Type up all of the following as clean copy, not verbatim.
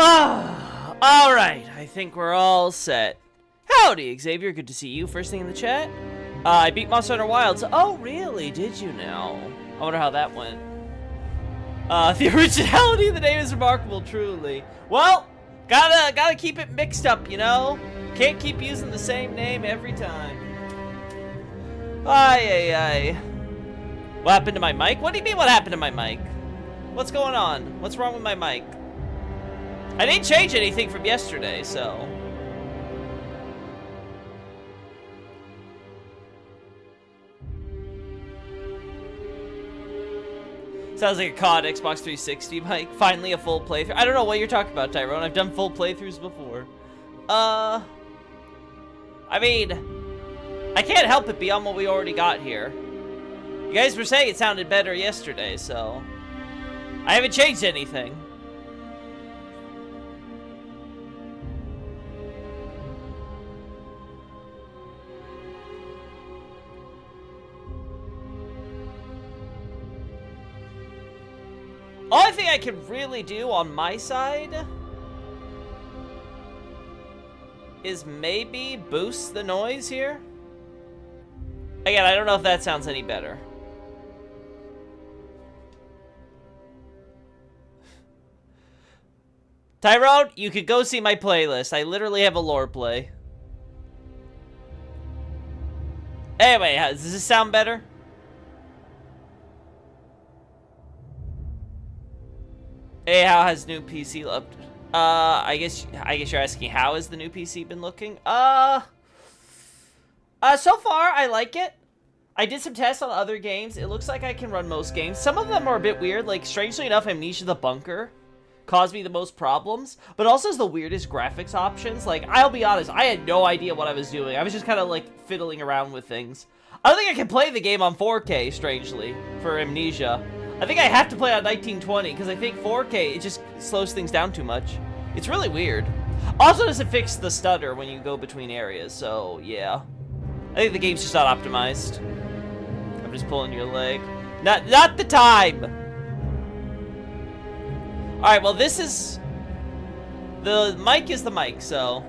Alright, I think we're all set. Howdy, Xavier, good to see you. First thing in the chat. I beat Monster Hunter Wilds. Oh, really? Did you now? I wonder how that went. The originality of the name is remarkable, truly. Well, gotta keep it mixed up, you know? Can't keep using the same name every time. Ay. What happened to my mic? What do you mean what happened to my mic? What's going on? What's wrong with my mic? I didn't change anything from yesterday, so... Sounds like a COD Xbox 360 mic. Finally a full playthrough. I don't know what you're talking about, Tyrone. I've done full playthroughs before. I mean, I can't help it beyond what we already got here. You guys were saying it sounded better yesterday, so... I haven't changed anything. Only thing I can really do on my side is maybe boost the noise here. Again, I don't know if that sounds any better. Tyrone, you could go see my playlist. I literally have a lore play. Anyway, does this sound better? Hey, how has new PC looked? I guess you're asking how has the new PC been looking? So far I like it. I did some tests on other games. It looks like I can run most games. Some of them are a bit weird. Like, strangely enough, Amnesia the Bunker caused me the most problems, but also has the weirdest graphics options. Like, I'll be honest, I had no idea what I was doing. I was just kind of like fiddling around with things. I don't think I can play the game on 4K, strangely, for Amnesia. I think I have to play on 1920, because I think 4K, it just slows things down too much. It's really weird. Also doesn't fix the stutter when you go between areas, so yeah. I think the game's just not optimized. I'm just pulling your leg. Not the time! Alright, well this is... The mic is the mic, so...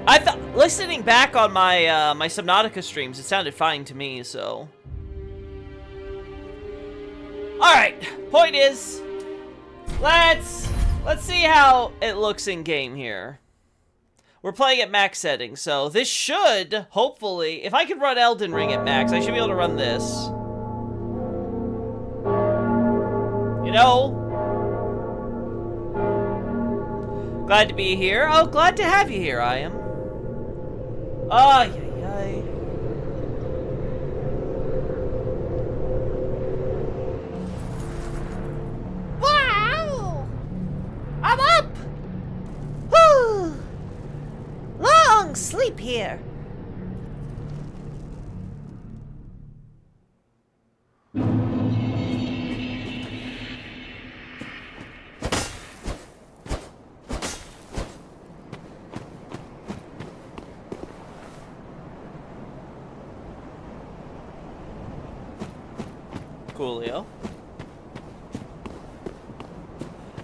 I thought, listening back on my my Subnautica streams, it sounded fine to me, so... Alright, point is, let's see how it looks in game here. We're playing at max settings, so this should, hopefully, if I could run Elden Ring at max, I should be able to run this. You know? Glad to be here. Oh, glad to have you here, I am. Ay, ay, ay. Wow! I'm up! Whew! Long sleep here. Coolio.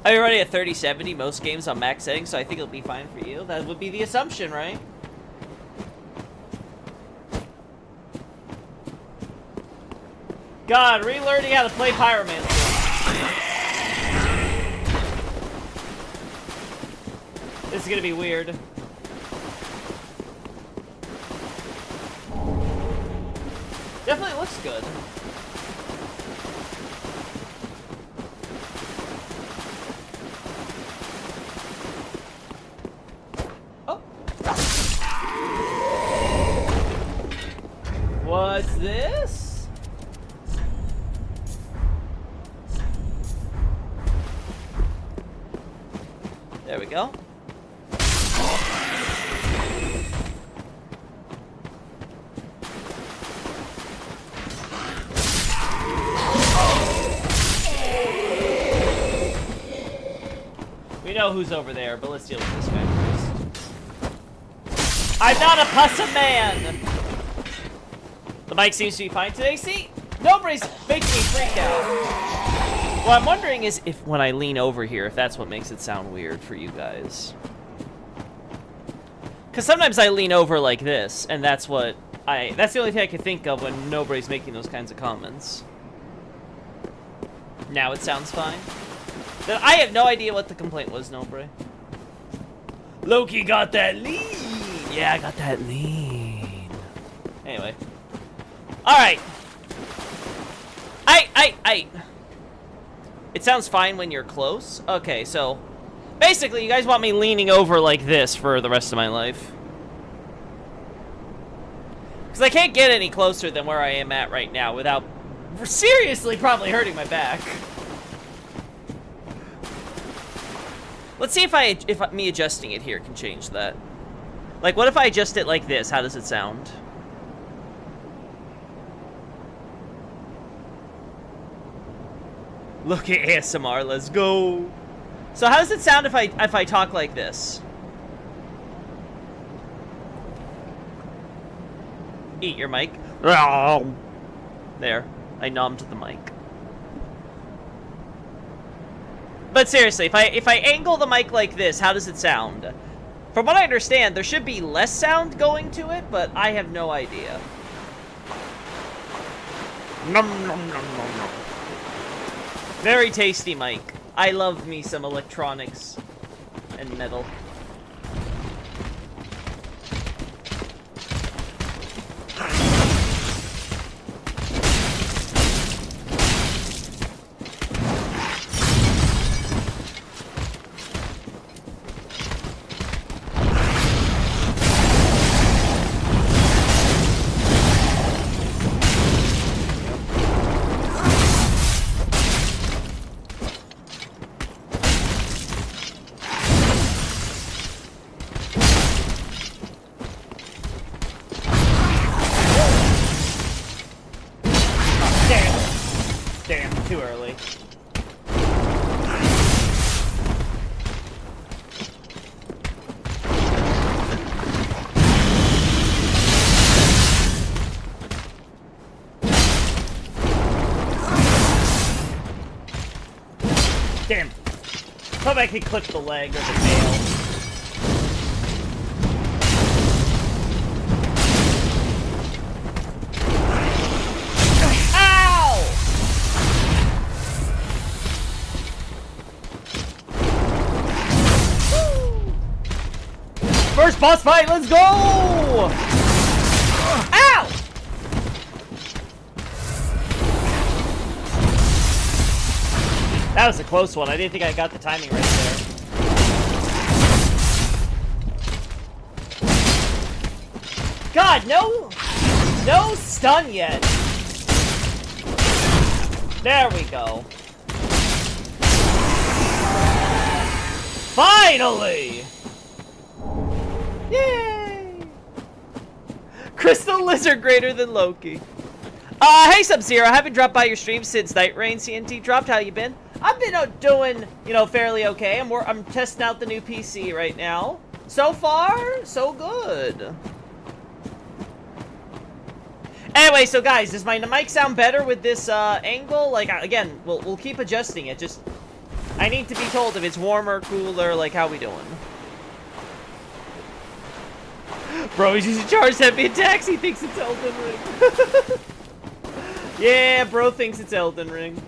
I'm already at 3070, most games on max settings, so I think it'll be fine for you. That would be the assumption, right? God, relearning how to play Pyromancer. This is gonna be weird. Definitely looks good. What's this? There we go. We know who's over there, but let's deal with this guy first. I'm not a pussy man! The mic seems to be fine today. See? Nobody's making me freak out. What I'm wondering is if when I lean over here, if that's what makes it sound weird for you guys. Because sometimes I lean over like this, and that's the only thing I can think of when nobody's making those kinds of comments. Now it sounds fine. Then I have no idea what the complaint was, Nobre. Loki got that lean! Yeah, I got that lean. Anyway. Alright. It sounds fine when you're close. Okay, so basically you guys want me leaning over like this for the rest of my life. Because I can't get any closer than where I am at right now without seriously probably hurting my back. Let's see if me adjusting it here can change that. Like, what if I adjust it like this? How does it sound? Look at ASMR, let's go. So how does it sound if I talk like this? Eat your mic. There, I numbed the mic. But seriously, if I angle the mic like this, how does it sound? From what I understand, there should be less sound going to it, but I have no idea. Nom nom nom nom nom. Very tasty mic. I love me some electronics and metal. Damn, too early. Damn. Thought I could clip the leg or the tail. First boss fight, let's go! Ow! That was a close one. I didn't think I got the timing right there. God, no stun yet. There we go. Finally! Yay! Crystal Lizard greater than Loki. Hey Sub-Zero, I haven't dropped by your stream since Night Rain CNT dropped. How you been? I've been doing, fairly okay. I'm testing out the new PC right now. So far, so good. Anyway, so guys, does my mic sound better with this angle? Like, again, we'll keep adjusting it. Just, I need to be told if it's warmer, cooler, like, how we doing? Bro, he's using charged heavy attacks. He thinks it's Elden Ring. Yeah, bro thinks it's Elden Ring.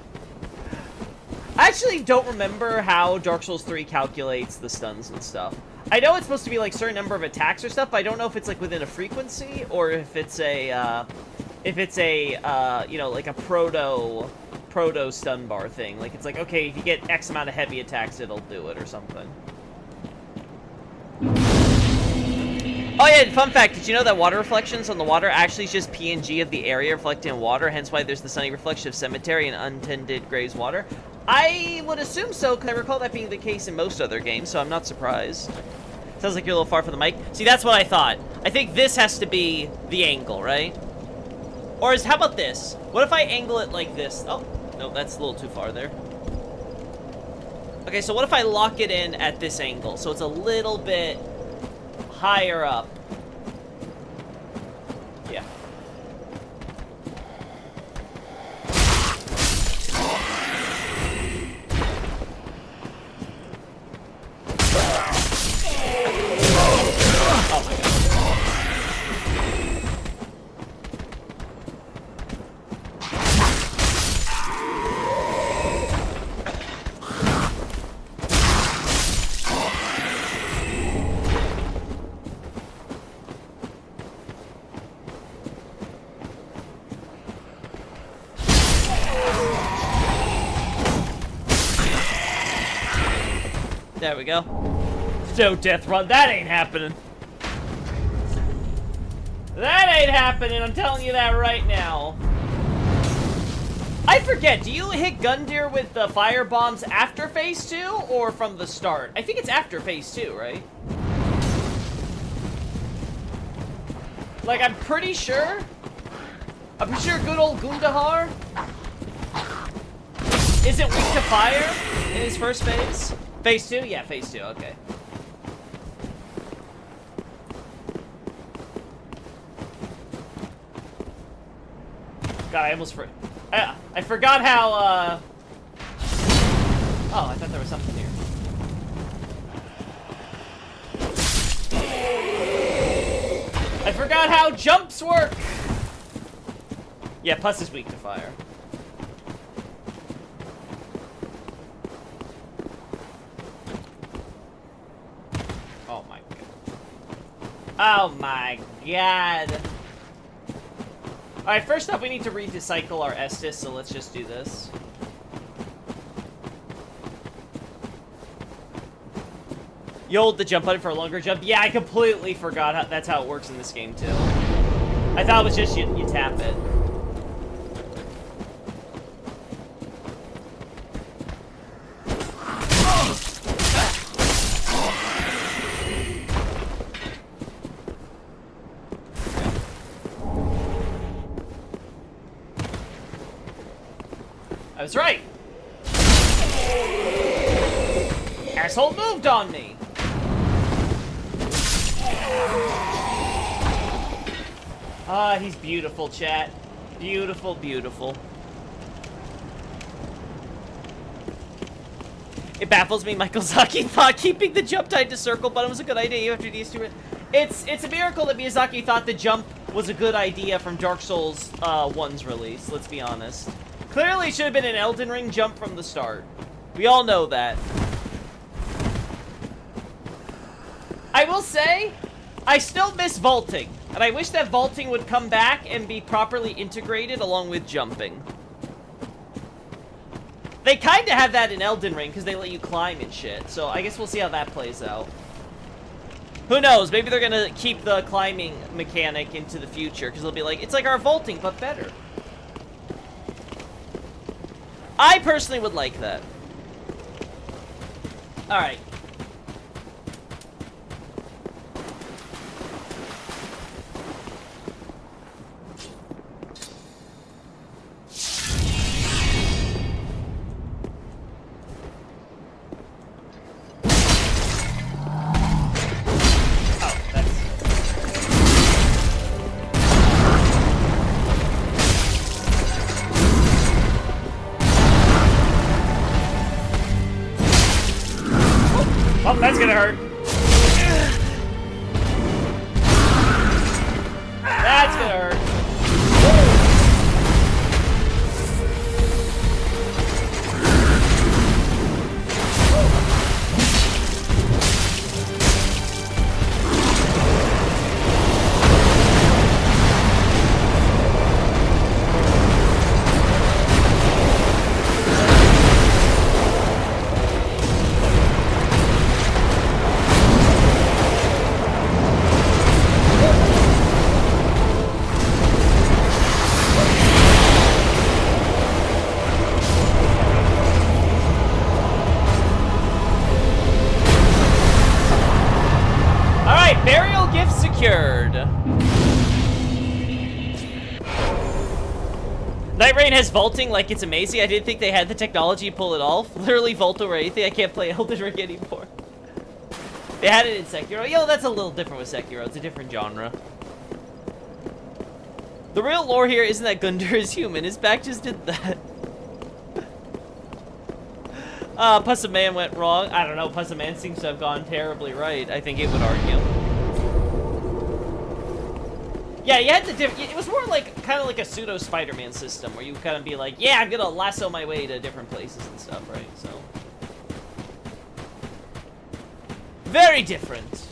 I actually don't remember how Dark Souls 3 calculates the stuns and stuff. I know it's supposed to be like certain number of attacks or stuff, but I don't know if it's like within a frequency or if it's a, like a proto stun bar thing. Like it's like, okay, if you get X amount of heavy attacks, it'll do it or something. Oh yeah, fun fact, did you know that water reflections on the water actually is just PNG of the area reflected in water, hence why there's the sunny reflection of cemetery and untended graves water? I would assume so, because I recall that being the case in most other games, so I'm not surprised. Sounds like you're a little far from the mic. See, that's what I thought. I think this has to be the angle, right? Or how about this? What if I angle it like this? Oh, no, that's a little too far there. Okay, so what if I lock it in at this angle, so it's a little bit higher up? Yeah. There we go. No death run. That ain't happening. That ain't happening. I'm telling you that right now. I forget. Do you hit Gundyr with the fire bombs after phase 2 or from the start? I think it's after phase 2, right? Like, I'm pretty sure. I'm pretty sure good old Gundahar isn't weak to fire in his first phase. Phase 2? Yeah, phase 2. Okay. God, I almost I forgot how, Oh, I thought there was something here. I forgot how jumps work! Yeah, Puss is weak to fire. Oh my god. Oh my god. Alright, first up we need to recycle our Estus, so let's just do this. You hold the jump button for a longer jump? Yeah, I completely forgot that's how it works in this game, too. I thought it was just you tap it. I was right. Asshole moved on me. Ah, he's beautiful, chat. Beautiful, beautiful. It baffles me Michael Zaki thought keeping the jump tied to circle button was a good idea after these two. It's a miracle that Miyazaki thought the jump was a good idea from Dark Souls 1's release, let's be honest. Clearly it should have been an Elden Ring jump from the start. We all know that. I will say, I still miss vaulting. And I wish that vaulting would come back and be properly integrated along with jumping. They kind of have that in Elden Ring because they let you climb and shit. So I guess we'll see how that plays out. Who knows? Maybe they're going to keep the climbing mechanic into the future because they'll be like, it's like our vaulting, but better. I personally would like that. Alright. Oh, that's gonna hurt. That's gonna hurt. Burial gift secured. Night Rain has vaulting like it's amazing. I didn't think they had the technology to pull it off. Literally vault over anything. I can't play Elden Ring anymore. They had it in Sekiro. Yo, that's a little different with Sekiro. It's a different genre. The real lore here isn't that Gundyr is human. His back just did that. Puss Man went wrong. I don't know. Puss Man seems to have gone terribly right. I think it would argue. Yeah, you had to it was more like, kind of like a pseudo Spider-Man system, where you kind of be like, yeah, I'm gonna lasso my way to different places and stuff, right? So. Very different.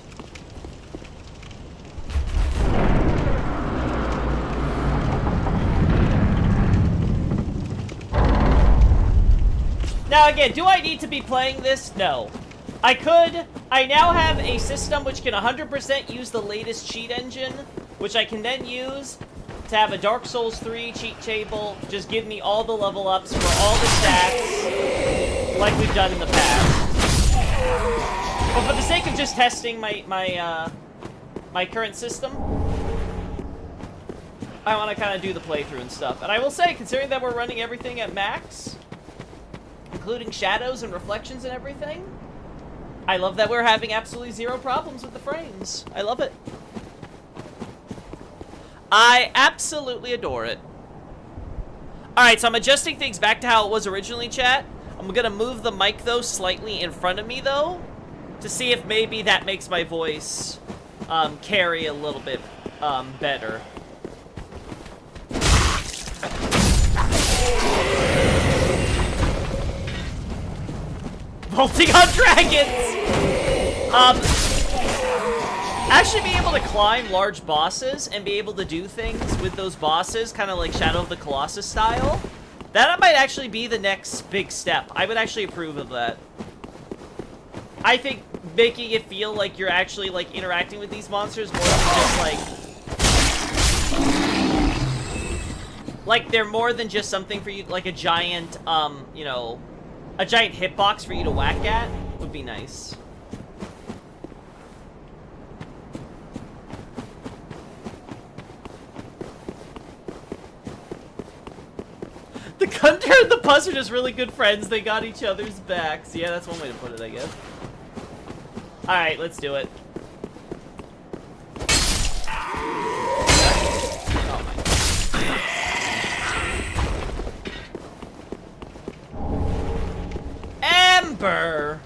Now again, do I need to be playing this? No. I now have a system which can 100% use the latest cheat engine, which I can then use to have a Dark Souls 3 cheat table, just give me all the level ups for all the stats, like we've done in the past. But for the sake of just testing my current system, I want to kind of do the playthrough and stuff. And I will say, considering that we're running everything at max, including shadows and reflections and everything, I love that we're having absolutely zero problems with the frames. I love it. I absolutely adore it. Alright, so I'm adjusting things back to how it was originally, chat. I'm gonna move the mic, though, slightly in front of me, though, to see if maybe that makes my voice carry a little bit better. Vaulting on dragons! Actually being able to climb large bosses and be able to do things with those bosses, kind of like Shadow of the Colossus style, that might actually be the next big step. I would actually approve of that. I think making it feel like you're actually, like, interacting with these monsters more than just, like, they're more than just something for you, like a giant, you know, a giant hitbox for you to whack at would be nice. The Gunter and the Puzz are just really good friends. They got each other's backs. Yeah, that's one way to put it, I guess. Alright, let's do it. Oh my. Amber!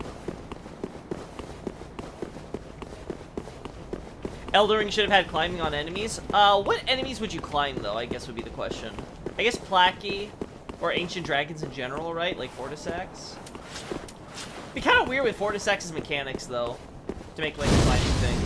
Elden Ring should have had climbing on enemies. What enemies would you climb, though, I guess would be the question. I guess Placky, or Ancient Dragons in general, right? Like Fortisax. Be kind of weird with Fortisax's mechanics, though, to make, like, a climbing thing.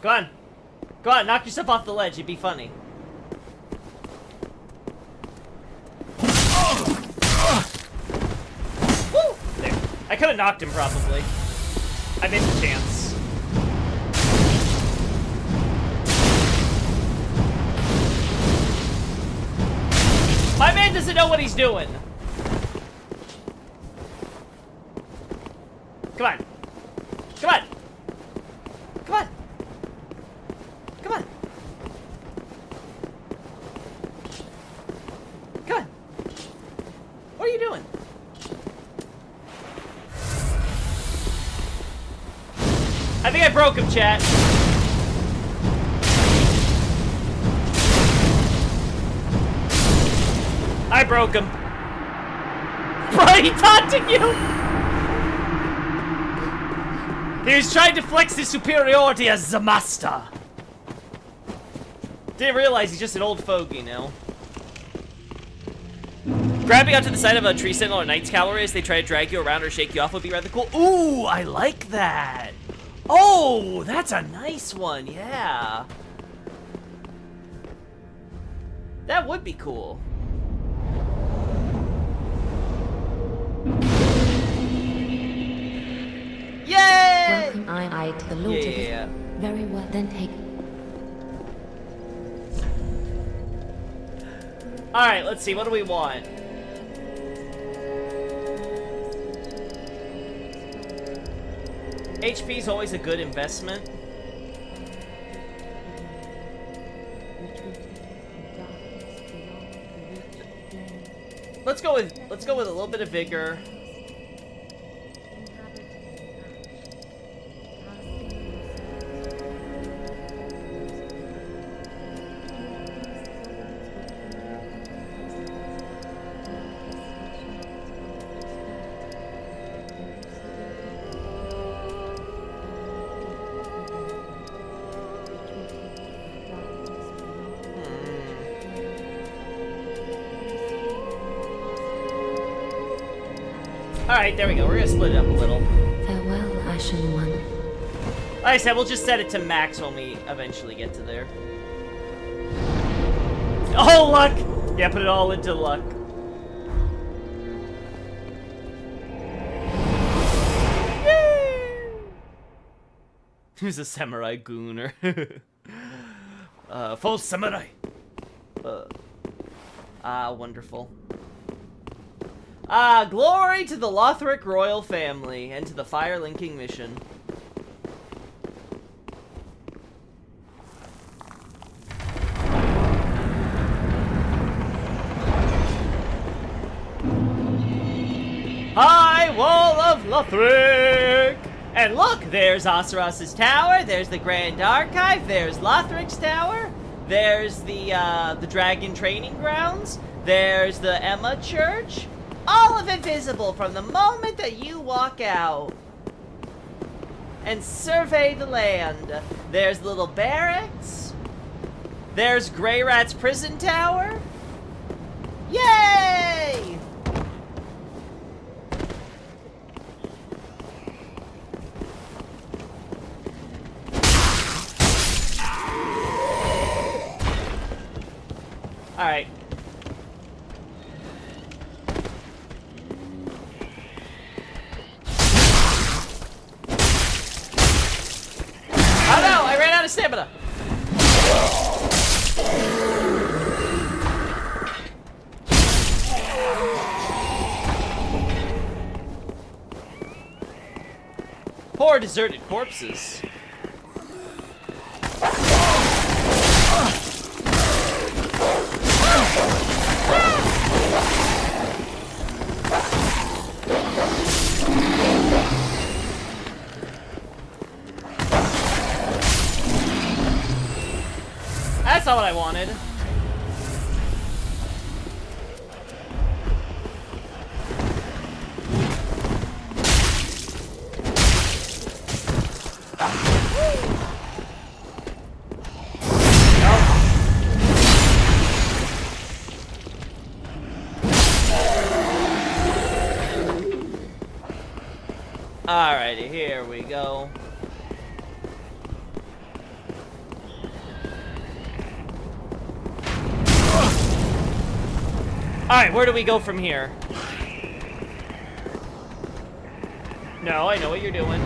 Go on. Go on, knock yourself off the ledge. It'd be funny. Woo! There. I could have knocked him, probably. I missed a chance. My man doesn't know what he's doing. Come on. Come on. Come on. Come on. Come on. What are you doing? I think I broke him, chat. I broke him. Bro, he taunting you! He was trying to flex his superiority as the master. Didn't realize he's just an old fogey now. Grabbing onto the side of a tree sentinel or knight's cavalry as they try to drag you around or shake you off would be rather cool. Ooh, I like that. Oh, that's a nice one, yeah. That would be cool. Yay! Welcome I to the Lord of it. Very well, then take. Alright, let's see, what do we want? HP is always a good investment. Let's go with a little bit of vigor. Alright, there we go. We're gonna split it up a little. Farewell, Ashen One. Like I said, we'll just set it to max when we eventually get to there. Oh, luck! Yeah, put it all into luck. Yay! Who's a samurai gooner? Full samurai! Wonderful. Glory to the Lothric royal family and to the fire linking mission. High Wall of Lothric! And look, there's Oseros' tower, there's the Grand Archive, there's Lothric's tower, there's the Dragon Training Grounds, there's the Emma Church. All of it visible from the moment that you walk out and survey the land. There's little barracks. There's Grey Rat's prison tower. Yay! Alright. Oh no, I ran out of stamina. Poor deserted corpses. That's not what I wanted. Alrighty, here we go. Alright, where do we go from here? No, I know what you're doing.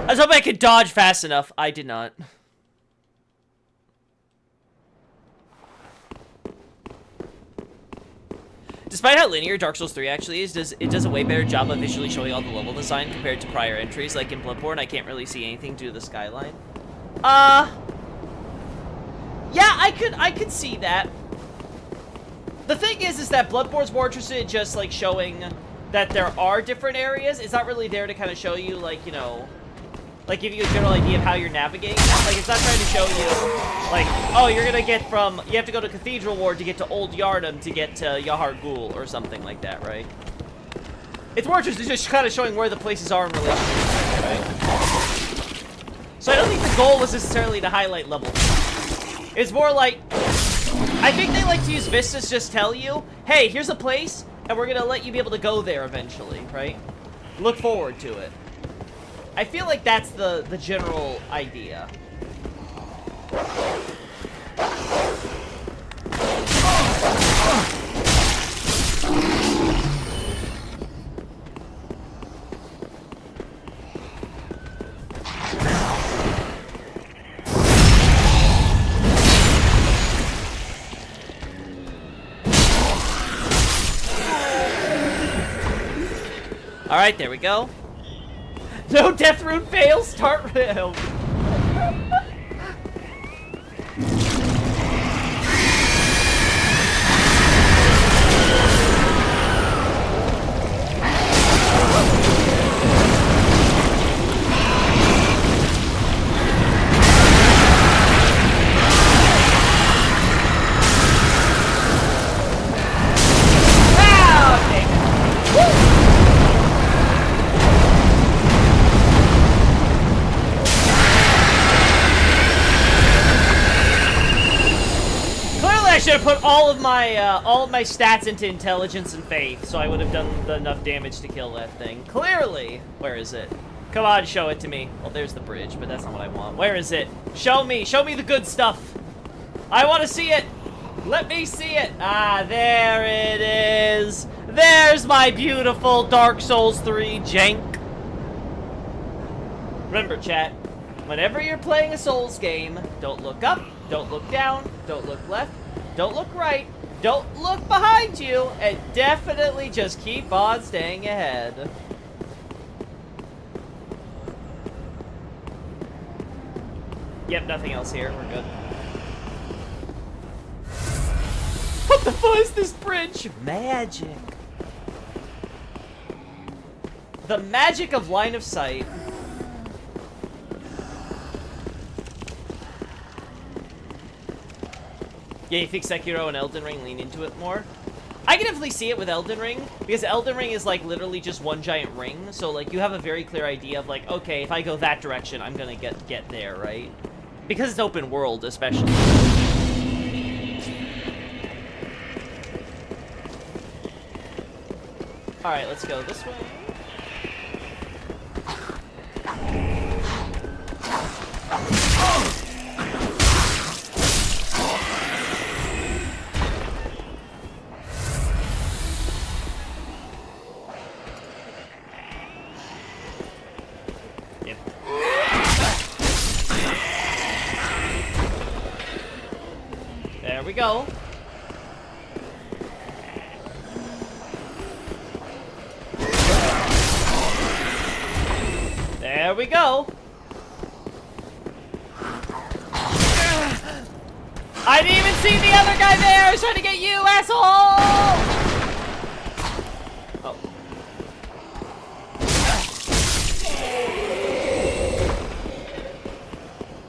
I was hoping I could dodge fast enough. I did not. Despite how linear Dark Souls 3 actually is, it does a way better job of visually showing all the level design compared to prior entries. Like in Bloodborne, I can't really see anything due to the skyline. Yeah, I could see that. The thing is that Bloodborne's more interested in just like showing that there are different areas. It's not really there to kind of show you, like, you know, like give you a general idea of how you're navigating that. Like, it's not trying to show you, like, oh, you're gonna get from, you have to go to Cathedral Ward to get to Old Yharnam to get to Yahar Ghul or something like that, right? It's more interesting just kind of showing where the places are in relation to each other, right? So I don't think the goal was necessarily to highlight level. It's more like, I think they like to use vistas just tell you, hey, here's a place, and we're gonna let you be able to go there eventually, right? Look forward to it. I feel like that's the general idea. All right, there we go. No death rune fails. Start rail. should have put all of my stats into intelligence and faith, so I would have done enough damage to kill that thing. Clearly. Where is it? Come on, show it to me. Well, there's the bridge, but that's not what I want. Where is it? Show me the good stuff. I want to see it. Let me see it. Ah, there it is. There's my beautiful Dark Souls 3 jank. Remember, chat, whenever you're playing a Souls game, don't look up, don't look down, don't look left, don't look right, don't look behind you, and definitely just keep on staying ahead. Yep, nothing else here. We're good. What the fuck is this bridge? Magic. The magic of line of sight. Yeah, you think Sekiro and Elden Ring lean into it more? I can definitely see it with Elden Ring, because Elden Ring is like literally just one giant ring, so like you have a very clear idea of like, okay, if I go that direction, I'm gonna get there, right? Because it's open world, especially. Alright, let's go this way. Yep. There we go. There we go. I didn't even see the other guy there. I was trying to get you, asshole. Oh.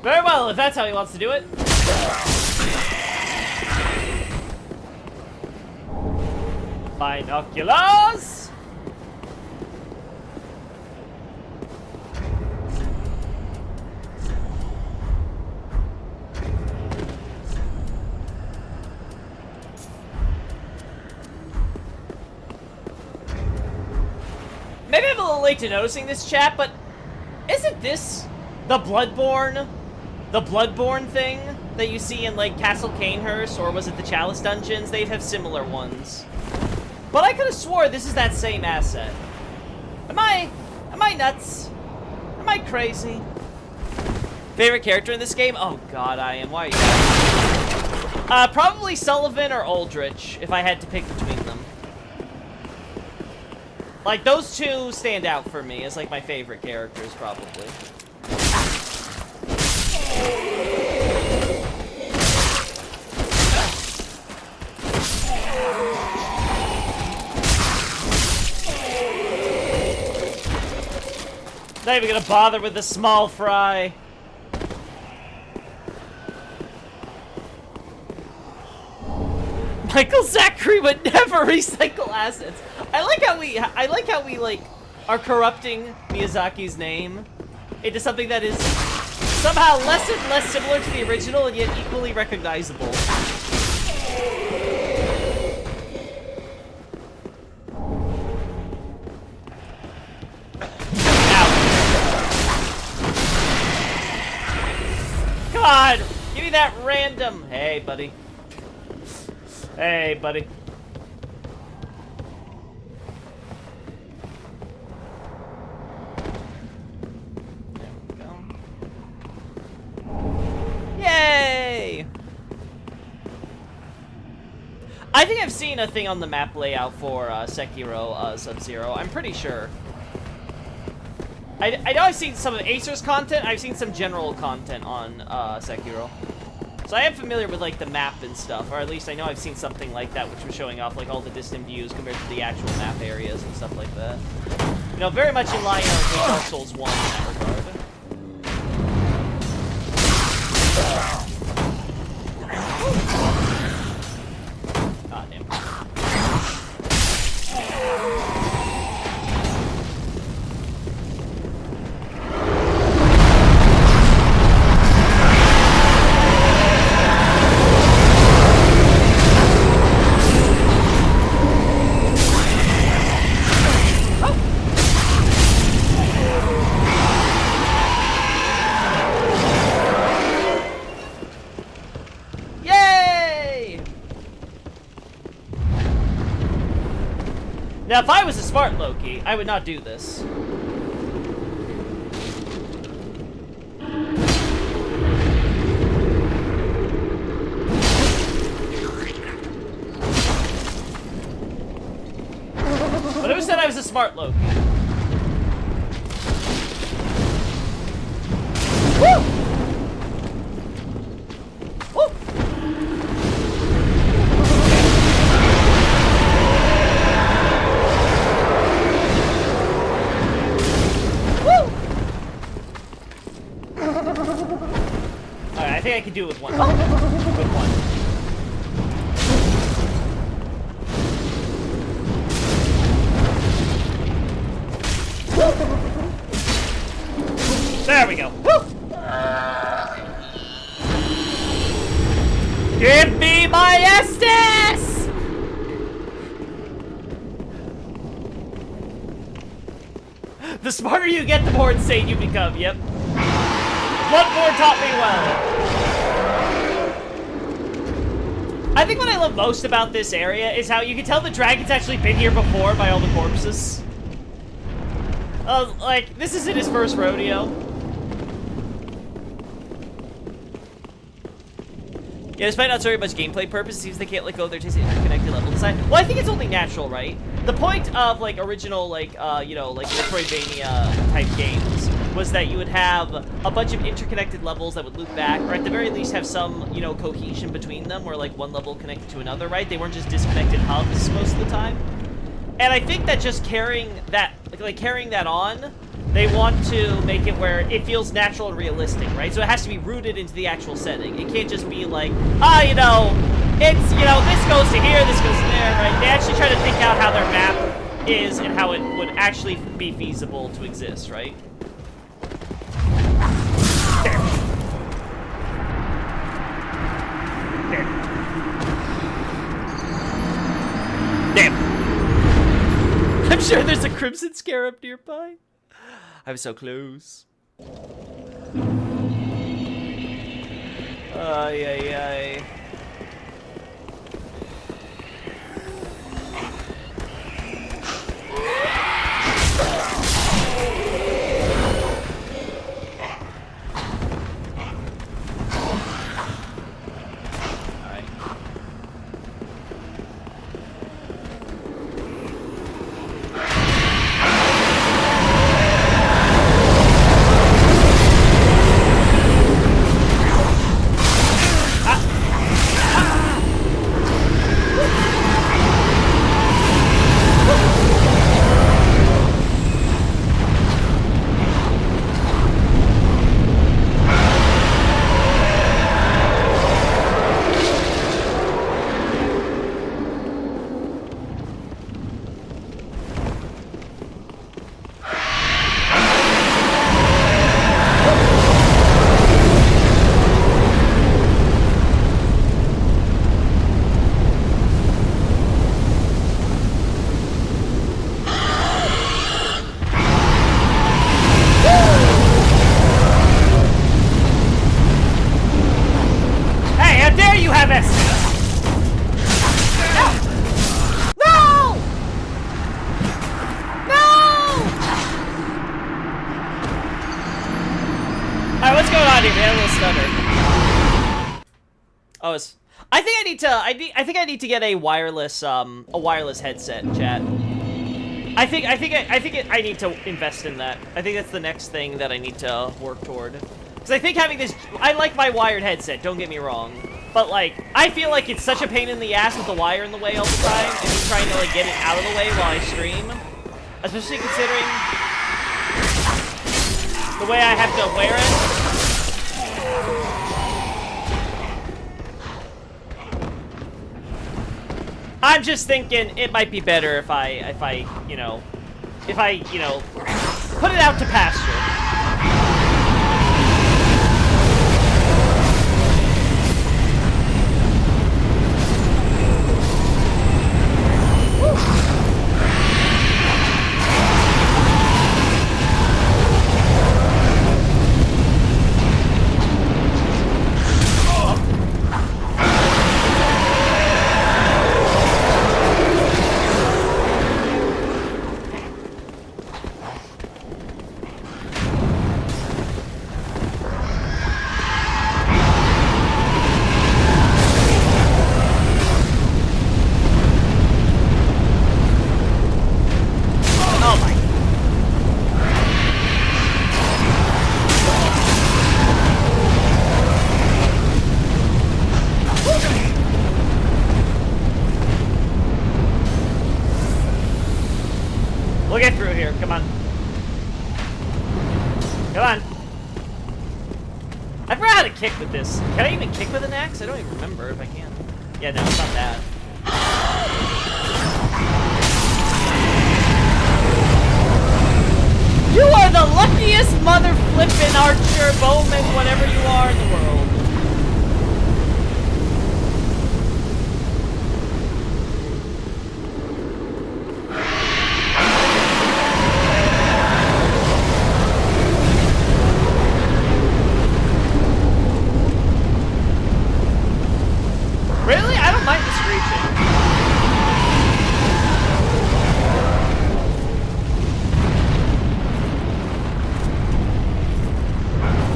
Very well, if that's how he wants to do it. Binoculars. Maybe I'm a little late to noticing this, chat, but isn't this the Bloodborne thing that you see in, like, Castle Cainhurst, or was it the Chalice Dungeons? They have similar ones. But I could have swore this is that same asset. Am I nuts? Am I crazy? Favorite character in this game? Oh god, I am. Why are you guys? Probably Sullivan or Aldrich, if I had to pick between them. Like, those two stand out for me as, like, my favorite characters, probably. Not even gonna bother with the small fry. Michael Zachary would never recycle assets. I like how we like are corrupting Miyazaki's name into something that is somehow less and less similar to the original and yet equally recognizable. Ow. God, give me that random. Hey, buddy. Hey, buddy. There we go. Yay! I think I've seen a thing on the map layout for Sekiro Sub-Zero. I'm pretty sure. I know I've seen some of Acer's content. I've seen some general content on Sekiro. So I am familiar with, like, the map and stuff, or at least I know I've seen something like that, which was showing off, like, all the distant views compared to the actual map areas and stuff like that. You know, very much in line with Dark Souls 1 in that regard. God damn. Now, if I was a smart Loki, I would not do this. But who said I was a smart Loki? Woo! Woo! Woo! Alright, I think I can do it with one. With one. There we go. Woo! Give me my Estes! The smarter you get, the more insane you become. Yep. Bloodborne taught me well. I think what I love most about this area is how you can tell the dragon's actually been here before by all the corpses. Like, this isn't his first rodeo. Yeah, despite not serving much gameplay purpose, it seems they can't let go of their tasty interconnected level design. Well, I think it's only natural, right? The point of, like, original, like, you know, like, Metroidvania-type games was that you would have a bunch of interconnected levels that would loop back, or at the very least have some, you know, cohesion between them, where, like, one level connected to another, right? They weren't just disconnected hubs most of the time. And I think that just carrying that, like carrying that on, they want to make it where it feels natural and realistic, right? So it has to be rooted into the actual setting. It can't just be like, you know, it's, you know, this goes to here, this goes to there, right? They actually try to think out how their map is and how it would actually be feasible to exist, right? There. Damn. I'm sure there's a Crimson Scarab nearby. I was so close. Ay, ay, ay. I think I need to get a wireless headset, chat. I need to invest in that. I think that's the next thing that I need to work toward. Because I think having this, I like my wired headset, don't get me wrong. But like, I feel like it's such a pain in the ass with the wire in the way all the time, and me trying to like get it out of the way while I stream. Especially considering the way I have to wear it. I'm just thinking it might be better if I, you know, put it out to pasture. remember how to kick with this. Can I even kick with an axe? I don't even remember if I can. Yeah, no, it's not that. You are the luckiest mother flippin' archer, bowman, whatever you are in the world. Really? I don't mind the screeching.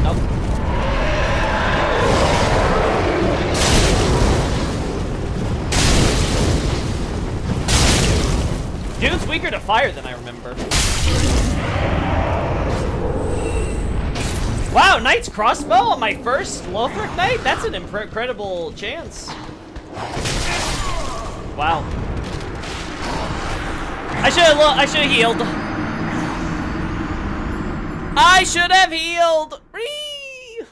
Nope. Dude's weaker to fire than I remember. Wow, Knight's crossbow on my first Lothric Knight? That's an incredible chance. Wow. I should have healed. I should have healed. Whee!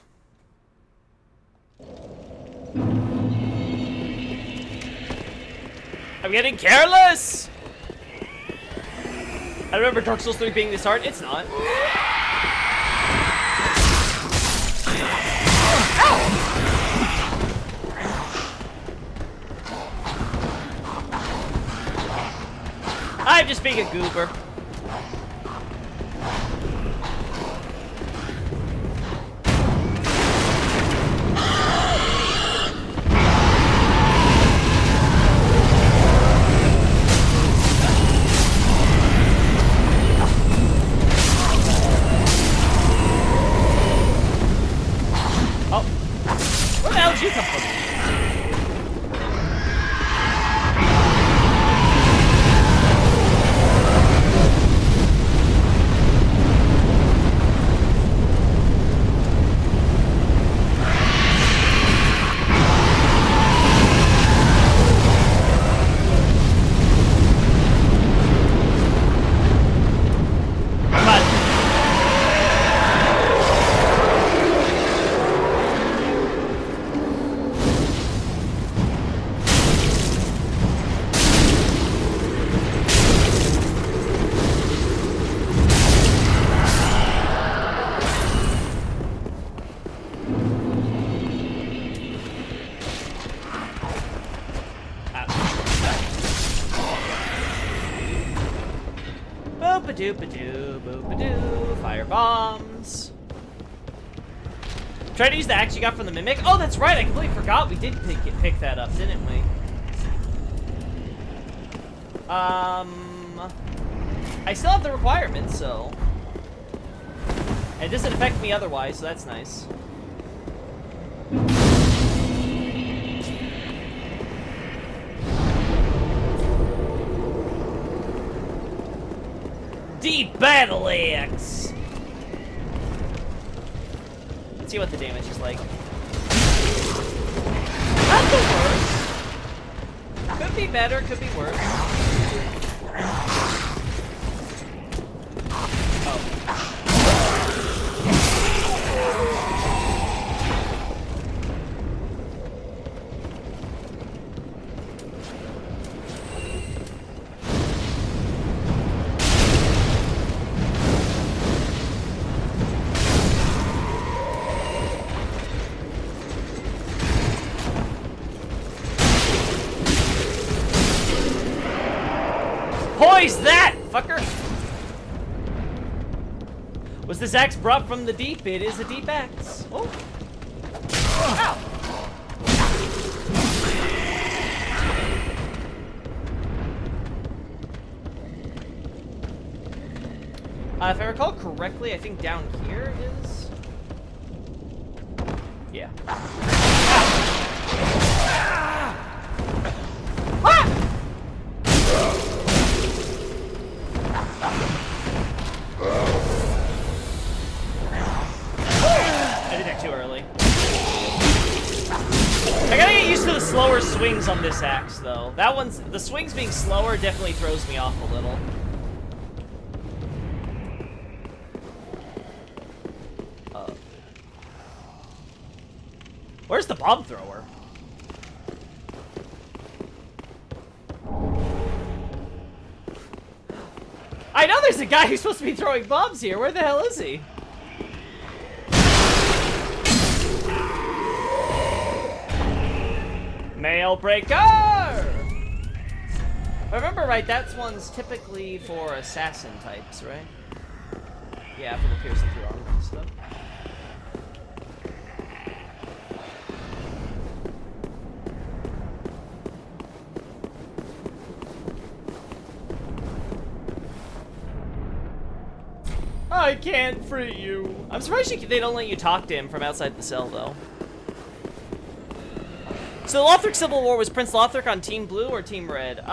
I'm getting careless. I remember Dark Souls 3 being this hard. It's not. I'm just being a goober. Oh. Where the hell did you come from? Boop-a-doo, boop-a-doo, fire bombs. Try to use the axe you got from the Mimic. Oh, that's right, I completely forgot we did pick that up, didn't we? I still have the requirements, so... It doesn't affect me otherwise, so that's nice. Deep Battle Axe! Let's see what the damage is like. Not the worst. Could be better, could be worse. Oh. Poise that, fucker! Was this axe brought from the deep? It is a deep axe. Oh. Ow! If I recall correctly, I think down here is... Yeah. I did that too early. I gotta get used to the slower swings on this axe, though. That one's... The swings being slower definitely throws me off a little. Where's the bomb thrower? I know there's a guy who's supposed to be throwing bombs here. Where the hell is he? Mail breaker! If I remember right, that one's typically for assassin types, right? Yeah, for the piercing through armor and stuff. I can't free you. I'm surprised they don't let you talk to him from outside the cell, though. So the Lothric Civil War, was Prince Lothric on Team Blue or Team Red?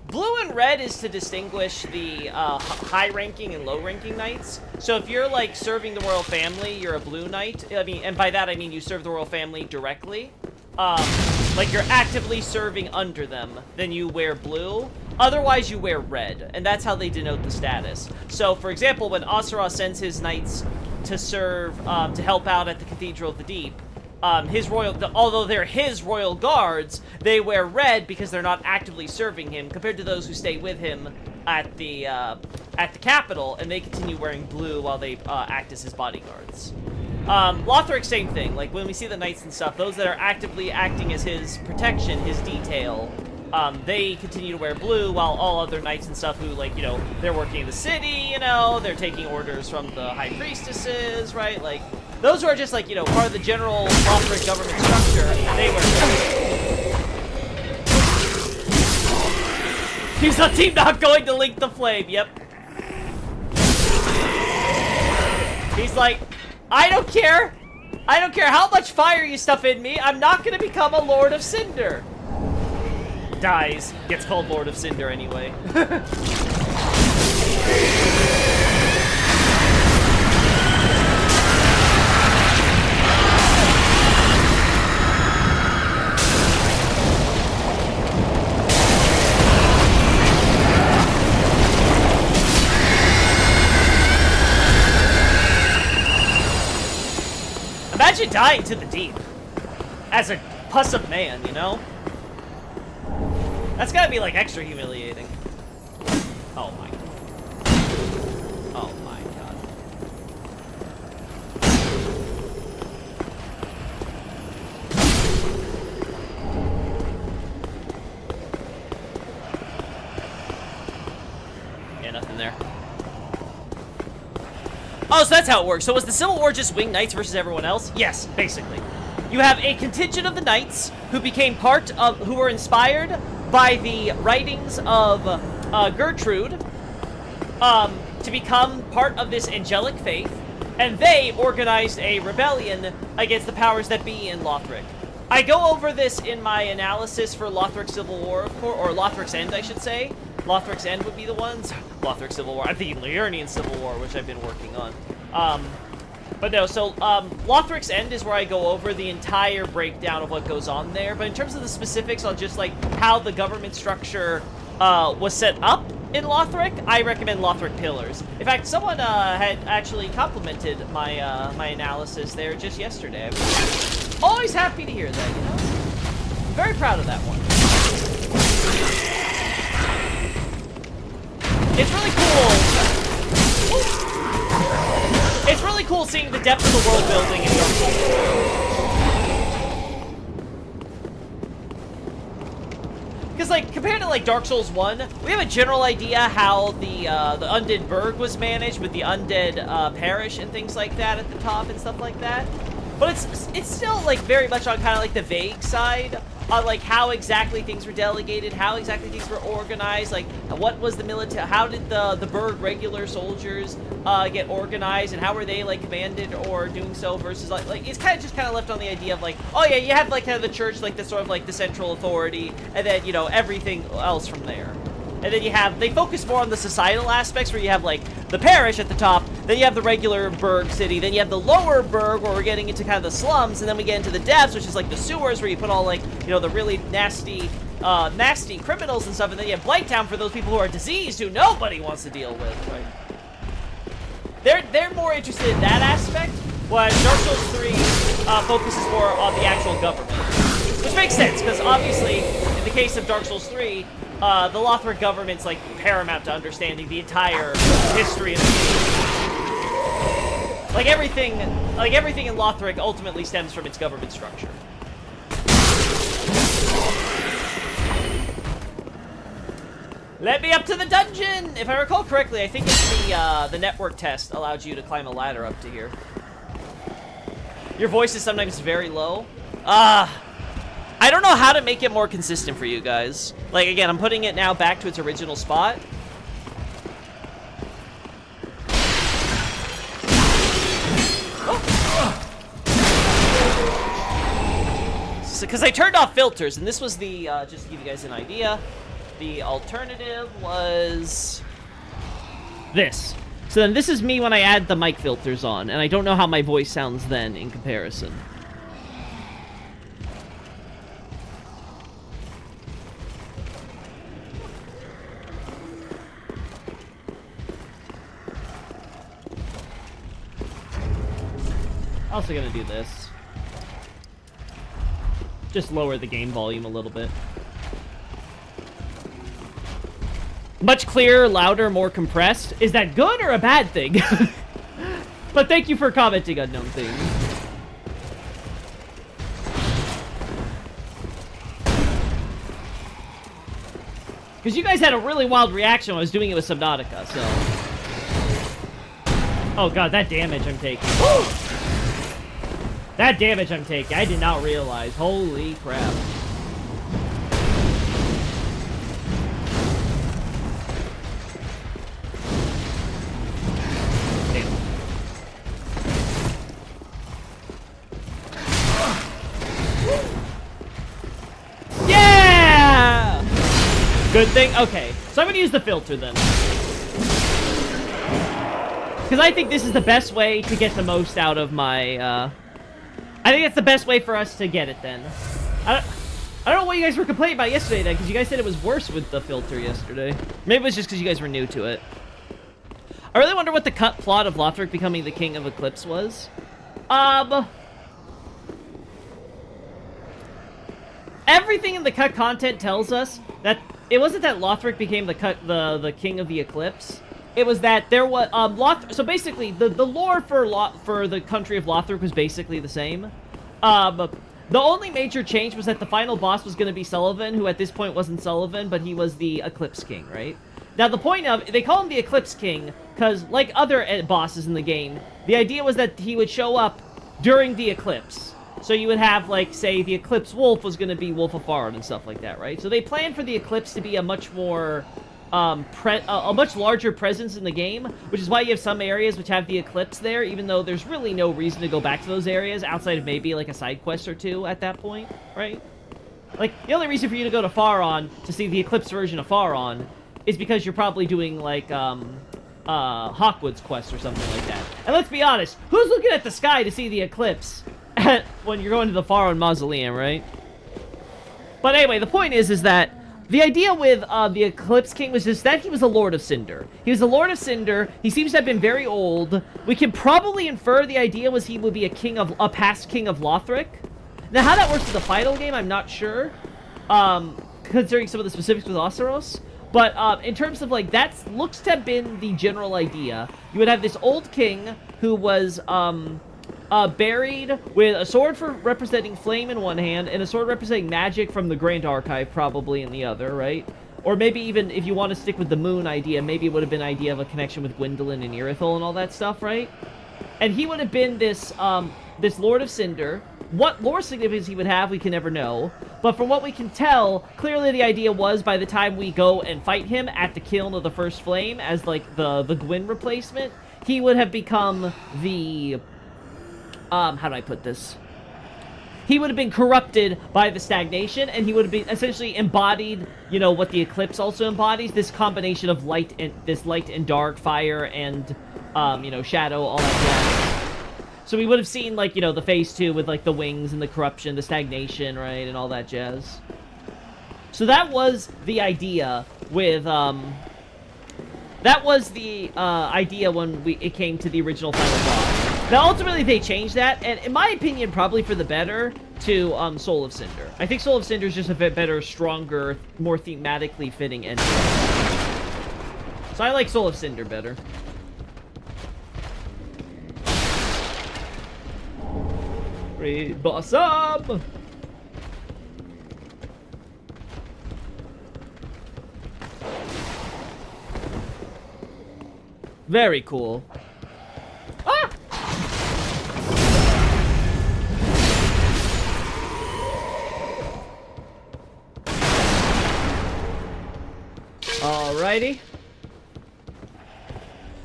Blue and red is to distinguish the high-ranking and low-ranking knights. So if you're, like, serving the royal family, you're a blue knight. I mean, and by that I mean you serve the royal family directly. Like you're actively serving under them, then you wear blue. Otherwise, you wear red, and that's how they denote the status. So, for example, when Asura sends his knights to serve, to help out at the Cathedral of the Deep, although they're his royal guards, they wear red because they're not actively serving him, compared to those who stay with him at the capital, and they continue wearing blue while they act as his bodyguards. Lothric, same thing. Like, when we see the knights and stuff, those that are actively acting as his protection, his detail, they continue to wear blue, while all other knights and stuff who, like, you know, they're working in the city, you know, they're taking orders from the high priestesses, right? Like, those who are just, like, you know, part of the general Lothric government structure, they wear blue. He's the team not going to link the flame, yep. He's like, I don't care. I don't care how much fire you stuff in me. I'm not going to become a Lord of Cinder. Dies. Gets called Lord of Cinder anyway. Imagine dying to the deep as a puss of man, you know? That's gotta be, like, extra humiliating. Oh my god. Oh my god. Yeah, nothing there. Oh, so that's how it works. So was the Civil War just winged knights versus everyone else? Yes, basically. You have a contingent of the knights who became who were inspired by the writings of Gertrude to become part of this angelic faith, and they organized a rebellion against the powers that be in Lothric. I go over this in my analysis for Lothric Civil War, of course, or Lothric's End, I should say. Lothric's End would be the ones. Lothric Civil War. I'm thinking Liurnian Civil War, which I've been working on. But no, so Lothric's End is where I go over the entire breakdown of what goes on there. But in terms of the specifics on just like how the government structure was set up in Lothric, I recommend Lothric Pillars. In fact, someone had actually complimented my my analysis there just yesterday. I was always happy to hear that, you know? I'm very proud of that one. It's really cool. It's really cool seeing the depth of the world building in Dark Souls. Because, like, compared to, like, Dark Souls 1, we have a general idea how the Undead Burg was managed with the Undead Parish and things like that at the top and stuff like that. But it's still, like, very much on kind of, like, the vague side on, like, how exactly things were delegated, how exactly things were organized, like, what was the military, how did the Burg regular soldiers get organized, and how were they, like, commanded or doing so versus, like it's kind of just kind of left on the idea of, like, oh, yeah, you have, like, kind of the church, like, the sort of, like, the central authority, and then, you know, everything else from there. And then you have, they focus more on the societal aspects, where you have, like, the parish at the top, then you have the regular burg city, then you have the lower burg, where we're getting into kind of the slums, and then we get into the depths, which is, like, the sewers, where you put all, like, you know, the really nasty criminals and stuff, and then you have Blighttown for those people who are diseased, who nobody wants to deal with, right? They're more interested in that aspect, while Dark Souls 3 focuses more on the actual government. Which makes sense, because obviously, in the case of Dark Souls 3, the Lothric government's like paramount to understanding the entire history of the game. Like everything in Lothric ultimately stems from its government structure. Let me up to the dungeon! If I recall correctly, I think it's the network test allowed you to climb a ladder up to here. Your voice is sometimes very low. I don't know how to make it more consistent for you guys. Like, again, I'm putting it now back to its original spot. Because I turned off filters, and this was the, just to give you guys an idea, the alternative was this. So then this is me when I add the mic filters on, and I don't know how my voice sounds then in comparison. Also gonna do this. Just lower the game volume a little bit. Much clearer, louder, more compressed. Is that good or a bad thing? But thank you for commenting, Unknown Thing. Because you guys had a really wild reaction when I was doing it with Subnautica, so... Oh god, that damage I'm taking. That damage I'm taking, I did not realize. Holy crap. Yeah! Good thing? Okay. So I'm gonna use the filter then. Because I think this is the best way to get the most out of my, I think that's the best way for us to get it then. I don't know what you guys were complaining about yesterday then, because you guys said it was worse with the filter yesterday. Maybe it was just because you guys were new to it. I really wonder what the cut plot of Lothric becoming the King of Eclipse was. Everything in the cut content tells us that it wasn't that Lothric became the King of the Eclipse. It was that there was so basically the lore for the country of Lothric was basically the same. The only major change was that the final boss was going to be Sullivan, who at this point wasn't Sullivan, but he was the Eclipse King, right? Now the point of they call him the Eclipse King because, like other bosses in the game, the idea was that he would show up during the eclipse. So you would have, like, say, the Eclipse Wolf was going to be Wolf of Farad and stuff like that, right? So they planned for the eclipse to be a much more a much larger presence in the game, which is why you have some areas which have the eclipse there, even though there's really no reason to go back to those areas outside of maybe like a side quest or two at that point, right? Like, the only reason for you to go to Faron to see the eclipse version of Faron is because you're probably doing like Hawkwood's quest or something like that. And let's be honest, who's looking at the sky to see the eclipse when you're going to the Faron Mausoleum, right? But anyway, the point is that the idea with the Eclipse King was just that he was a Lord of Cinder. He was a Lord of Cinder. He seems to have been very old. We can probably infer the idea was he would be a past king of Lothric. Now, how that works with the final game, I'm not sure, considering some of the specifics with Oseros. But in terms of, like, that looks to have been the general idea. You would have this old king who was buried with a sword for representing flame in one hand and a sword representing magic from the Grand Archive probably in the other, right? Or maybe even if you want to stick with the moon idea, maybe it would have been an idea of a connection with Gwyndolin and Irithyll and all that stuff, right? And he would have been this this Lord of Cinder. What lore significance he would have, we can never know. But from what we can tell, clearly the idea was by the time we go and fight him at the Kiln of the First Flame as, like, the Gwyn replacement, he would have become the... how do I put this? He would have been corrupted by the stagnation, and he would have been essentially embodied, you know, what the eclipse also embodies, this combination of light and dark, fire and, you know, shadow, all that jazz. So we would have seen, like, you know, the phase 2 with, like, the wings and the corruption, the stagnation, right, and all that jazz. So that was the idea with, that was the, idea when it came to the original final boss. Now, ultimately, they changed that, and in my opinion, probably for the better, to Soul of Cinder. I think Soul of Cinder is just a bit better, stronger, more thematically fitting ending. So I like Soul of Cinder better. Raid boss up! Very cool. Ah! Alrighty.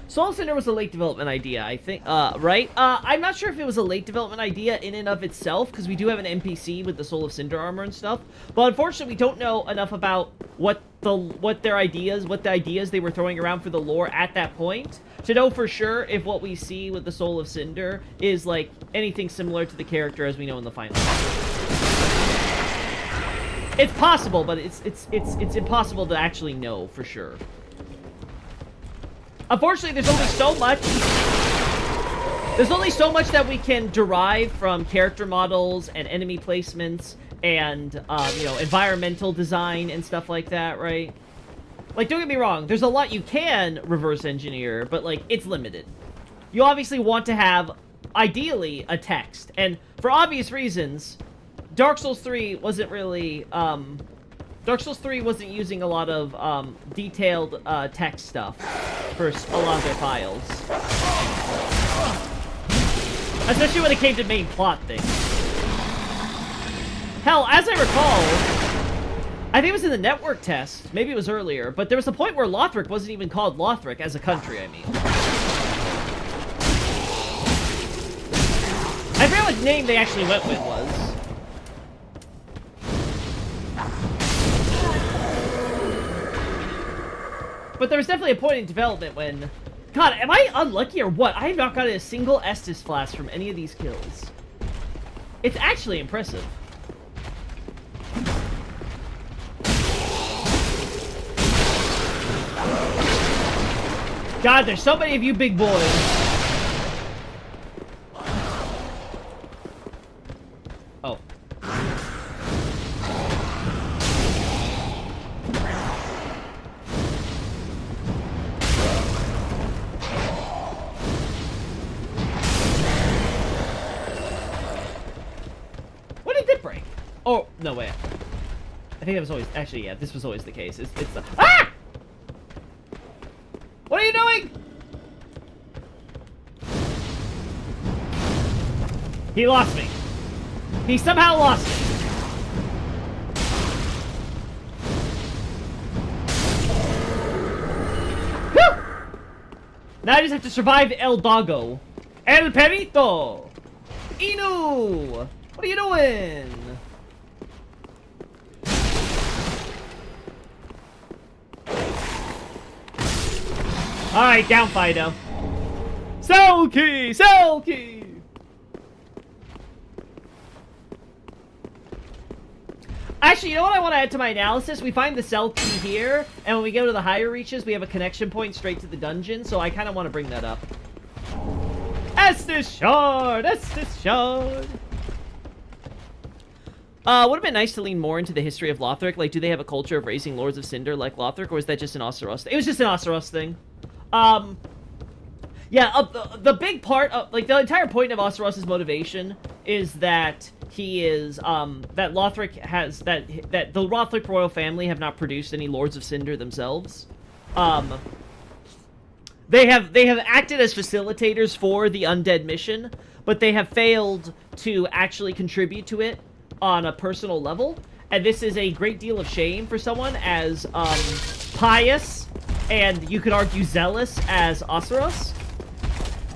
Soul Cinder was a late development idea, I think, right? I'm not sure if it was a late development idea in and of itself, because we do have an NPC with the Soul of Cinder armor and stuff, but unfortunately we don't know enough about what the ideas they were throwing around for the lore at that point, to know for sure if what we see with the Soul of Cinder is, like, anything similar to the character as we know in the final. It's possible, but it's impossible to actually know for sure. Unfortunately, there's only so much that we can derive from character models and enemy placements and, you know, environmental design and stuff like that, right? Like, don't get me wrong, there's a lot you can reverse engineer, but, like, it's limited. You obviously want to have, ideally, a text. And for obvious reasons, Dark Souls 3 wasn't really, Dark Souls 3 wasn't using a lot of, detailed, text stuff for a lot of their files. Especially when it came to main plot things. Hell, as I recall, I think it was in the network test, maybe it was earlier, but there was a point where Lothric wasn't even called Lothric as a country, I mean. I forget what name they actually went with was. But there was definitely a point in development when... God, am I unlucky or what? I have not gotten a single Estus Flask from any of these kills. It's actually impressive. God, there's so many of you big boys. Oh. When did it break? Oh, no, wait. I think that was always... Actually, yeah, this was always the case. It's the... Ah! What are you doing? He lost me. He somehow lost me. Whew! Now I just have to survive El Doggo. El Perito! Inu! What are you doing? Alright, down Fido. Selkie! Selkie! Actually, you know what I want to add to my analysis? We find the cell key here, and when we go to the higher reaches, we have a connection point straight to the dungeon, so I kind of want to bring that up. Estus Shard! Estus Shard! Would have been nice to lean more into the history of Lothric. Like, do they have a culture of raising Lords of Cinder like Lothric, or is that just an Oseros thing? It was just an Oseros thing. Yeah, the big part of, like, the entire point of Oseros' motivation is that he is, that Lothric has, that the Lothric royal family have not produced any Lords of Cinder themselves. They have acted as facilitators for the undead mission, but they have failed to actually contribute to it on a personal level, and this is a great deal of shame for someone as, pious, and you could argue zealous as Oseros.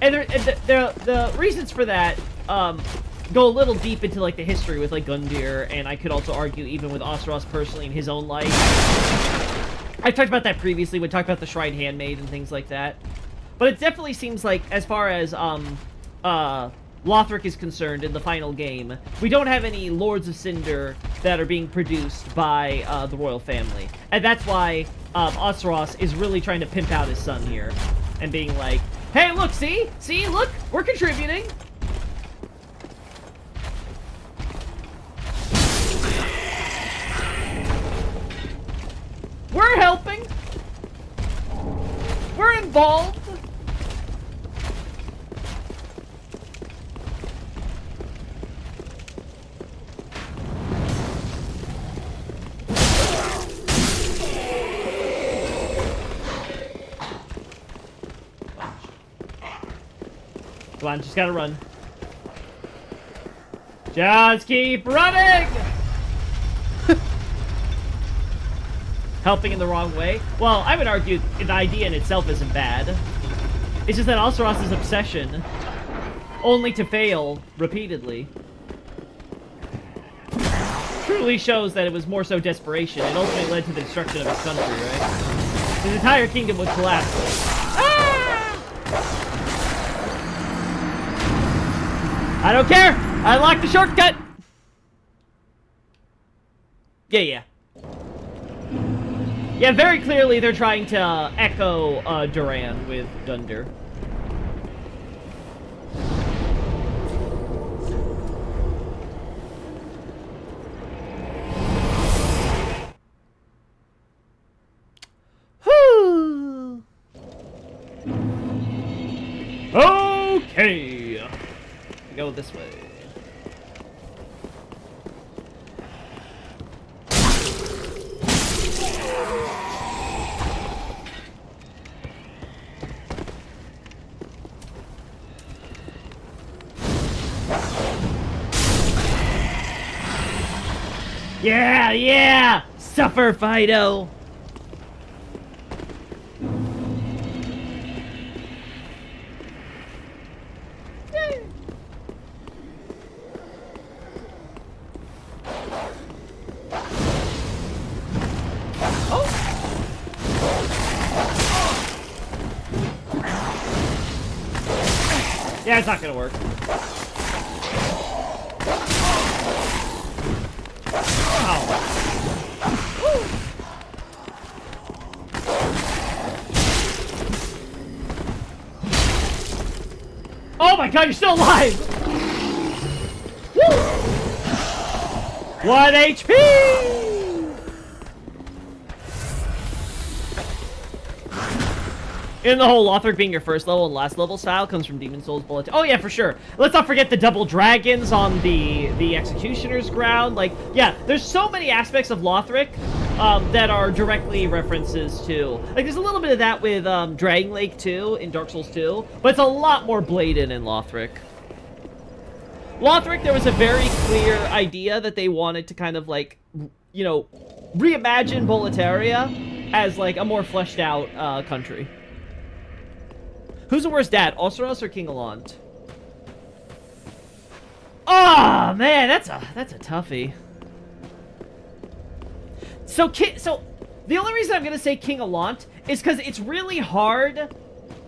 And the reasons for that, go a little deep into, like, the history with, like, Gundyr, and I could also argue even with Oseros personally in his own life. I've talked about that previously, we talked about the Shrine Handmaid and things like that. But it definitely seems like, as far as, Lothric is concerned in the final game, we don't have any Lords of Cinder that are being produced by, the royal family. And that's why, Oseros is really trying to pimp out his son here. And being like, Hey, look, see? See, look, we're contributing. We're helping. We're involved. Come on, just gotta run. Just keep running! Helping in the wrong way? Well, I would argue the idea in itself isn't bad. It's just that Oseros' obsession, only to fail repeatedly, truly shows that it was more so desperation. It ultimately led to the destruction of his country, right? His entire kingdom would collapse. Ah! I don't care! I unlocked the shortcut! Yeah. Yeah, very clearly they're trying to echo Duran with Dunder. Whew. Okay! Go this way. Yeah! Suffer, Fido! Yeah, it's not gonna work. Oh my god, you're still alive! Woo! 1 HP! In the whole Lothric being your first level and last level style comes from Demon Souls Bullet. Oh yeah, for sure. Let's not forget the double dragons on the Executioner's ground. Like, yeah, there's so many aspects of Lothric that are directly references to. Like, there's a little bit of that with Dragon Lake 2 in Dark Souls 2, but it's a lot more blatant in Lothric. Lothric, there was a very clear idea that they wanted to kind of, like, you know, reimagine Boletaria as, like, a more fleshed out country. Who's the worst dad, Oseros or King Allant? Oh man, that's a toughie. So the only reason I'm gonna say King Allant is because it's really hard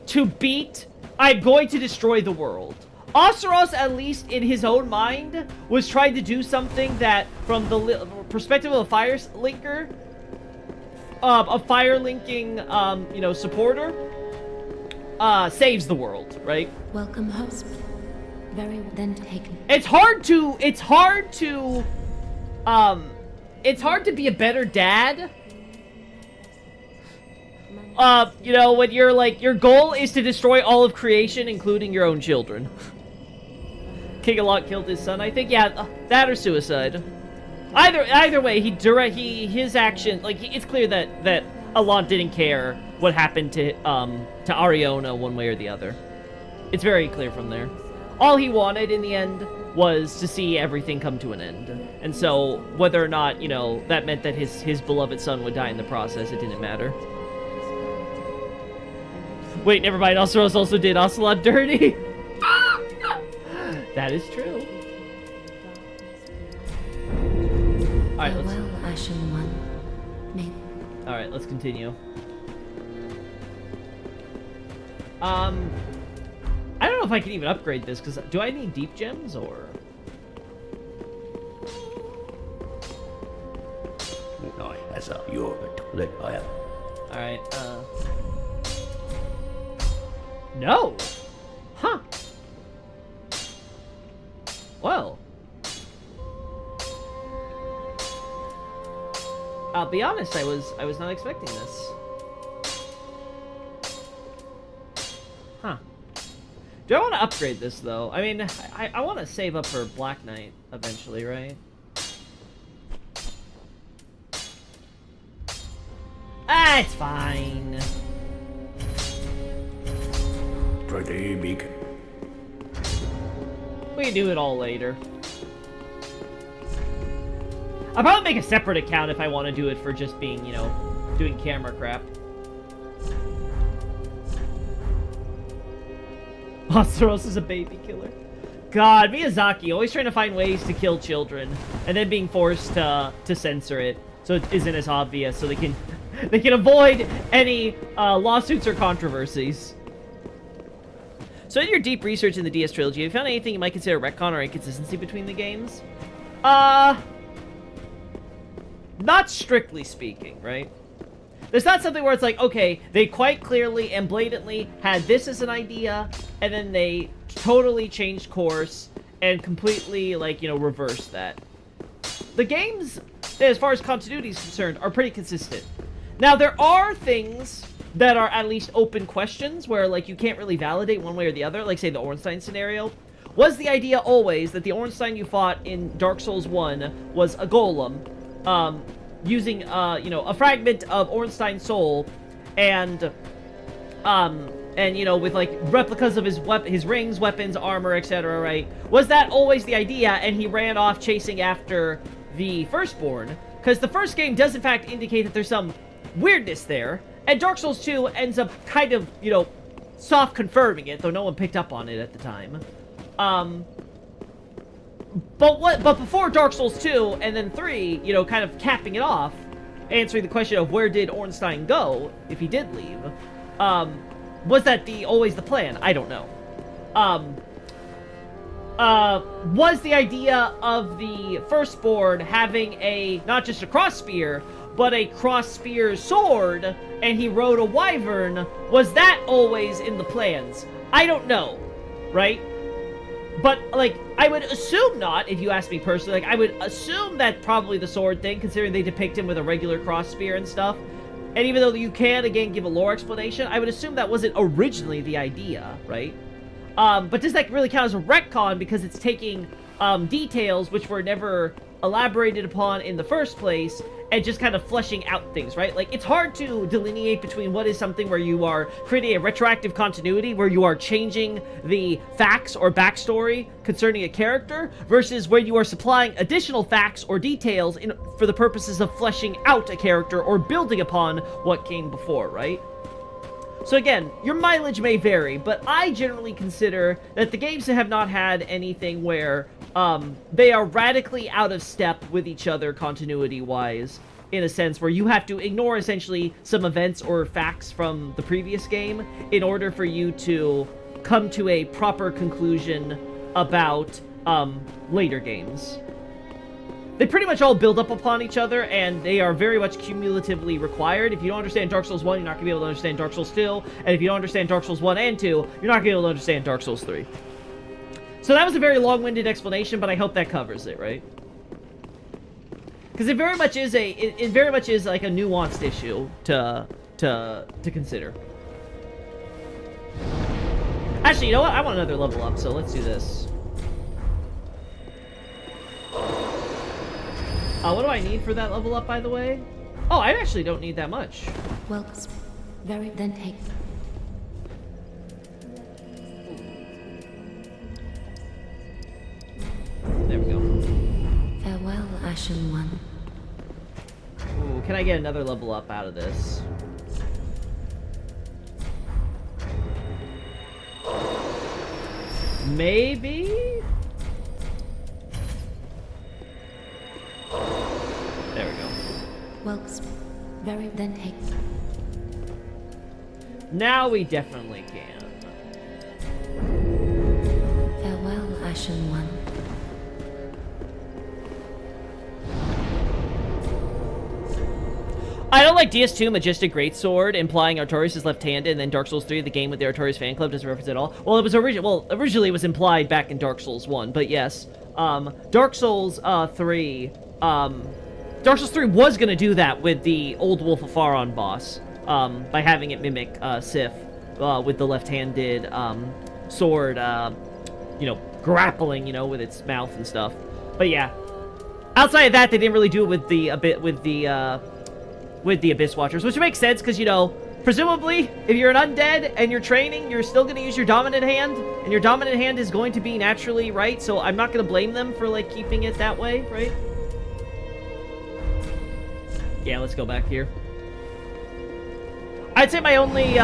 to beat I'm going to destroy the world. Oseros, at least in his own mind, was trying to do something that, from the perspective of a fire linker, a fire linking, you know, supporter, saves the world, right? Welcome, host. Very well then taken. It's hard to be a better dad. You know, when you're like, your goal is to destroy all of creation, including your own children. King Allant killed his son, I think. Yeah, that or suicide. Either way, his action, like, it's clear that Allant didn't care what happened to Ariona one way or the other. It's very clear from there. All he wanted in the end was to see everything come to an end. And so, whether or not, you know, that meant that his beloved son would die in the process, it didn't matter. Wait, never mind. Oseros also did Ocelot dirty. That is true. Alright, let's... Farewell, Ashen One. May... Alright, let's continue. I don't know if I can even upgrade this, because do I need deep gems, or...? Alright, No. Huh. Well. I'll be honest, I was not expecting this. Huh. Do I want to upgrade this, though? I mean, I want to save up for Black Knight eventually, right? Ah, it's fine. Pretty big. We can do it all later. I'll probably make a separate account if I want to do it for just being, you know, doing camera crap. Monsteros is a baby killer. God, Miyazaki, always trying to find ways to kill children, and then being forced to censor it, so it isn't as obvious, so they can avoid any lawsuits or controversies. So in your deep research in the DS trilogy, have you found anything you might consider retcon or inconsistency between the games? Not strictly speaking, right? There's not something where it's like, okay, they quite clearly and blatantly had this as an idea, and then they totally changed course and completely, like, you know, reversed that. The games, as far as continuity is concerned, are pretty consistent. Now, there are things that are at least open questions where, like, you can't really validate one way or the other, like, say, the Ornstein scenario. Was the idea always that the Ornstein you fought in Dark Souls 1 was a golem, using, you know, a fragment of Ornstein's soul, and, you know, with, like, replicas of his rings, weapons, armor, etc., right? Was that always the idea, and he ran off chasing after the Firstborn? Because the first game does, in fact, indicate that there's some weirdness there, and Dark Souls 2 ends up kind of, you know, soft confirming it, though no one picked up on it at the time. But before Dark Souls 2 and then 3, you know, kind of capping it off, answering the question of where did Ornstein go if he did leave, was that always the plan? I don't know. Was the idea of the Firstborn having not just a cross spear, but a cross spear sword, and he rode a wyvern, was that always in the plans? I don't know, right? But, like, I would assume not, if you ask me personally. Like, I would assume that probably the sword thing, considering they depict him with a regular cross spear and stuff. And even though you can, again, give a lore explanation, I would assume that wasn't originally the idea, right? But does that really count as a retcon because it's taking details which were never elaborated upon in the first place and just kind of fleshing out things, right? Like, it's hard to delineate between what is something where you are creating a retroactive continuity, where you are changing the facts or backstory concerning a character, versus where you are supplying additional facts or details for the purposes of fleshing out a character or building upon what came before, right? So again, your mileage may vary, but I generally consider that the games have not had anything where they are radically out of step with each other continuity-wise, in a sense where you have to ignore essentially some events or facts from the previous game in order for you to come to a proper conclusion about later games. They pretty much all build up upon each other, and they are very much cumulatively required. If you don't understand Dark Souls 1, you're not going to be able to understand Dark Souls 2, and if you don't understand Dark Souls 1 and 2, you're not going to be able to understand Dark Souls 3. So that was a very long-winded explanation, but I hope that covers it, right? Because it very much is like a nuanced issue to consider. Actually, you know what? I want another level up, so let's do this. What do I need for that level up, by the way? Oh, I actually don't need that much. Well, very then take. There we go. Farewell, Ashen One. Ooh, can I get another level up out of this? Maybe? There we go. Well, very then take. Now we definitely can. Farewell, Ashen One. I don't like DS2 Majestic Greatsword implying Artorias is left-handed, and then Dark Souls 3, the game with the Artorias fan club, doesn't reference it at all. Well, it was originally it was implied back in Dark Souls 1, but yes. Dark Souls 3, Dark Souls 3 was gonna do that with the old Wolf of Faron boss, by having it mimic Sif with the left-handed sword, you know, grappling, you know, with its mouth and stuff. But yeah, outside of that, they didn't really do it with the Abyss Watchers, which makes sense because, you know, presumably, if you're an undead and you're training, you're still going to use your dominant hand, and your dominant hand is going to be naturally right, so I'm not going to blame them for, like, keeping it that way, right? Yeah, let's go back here. I'd say my only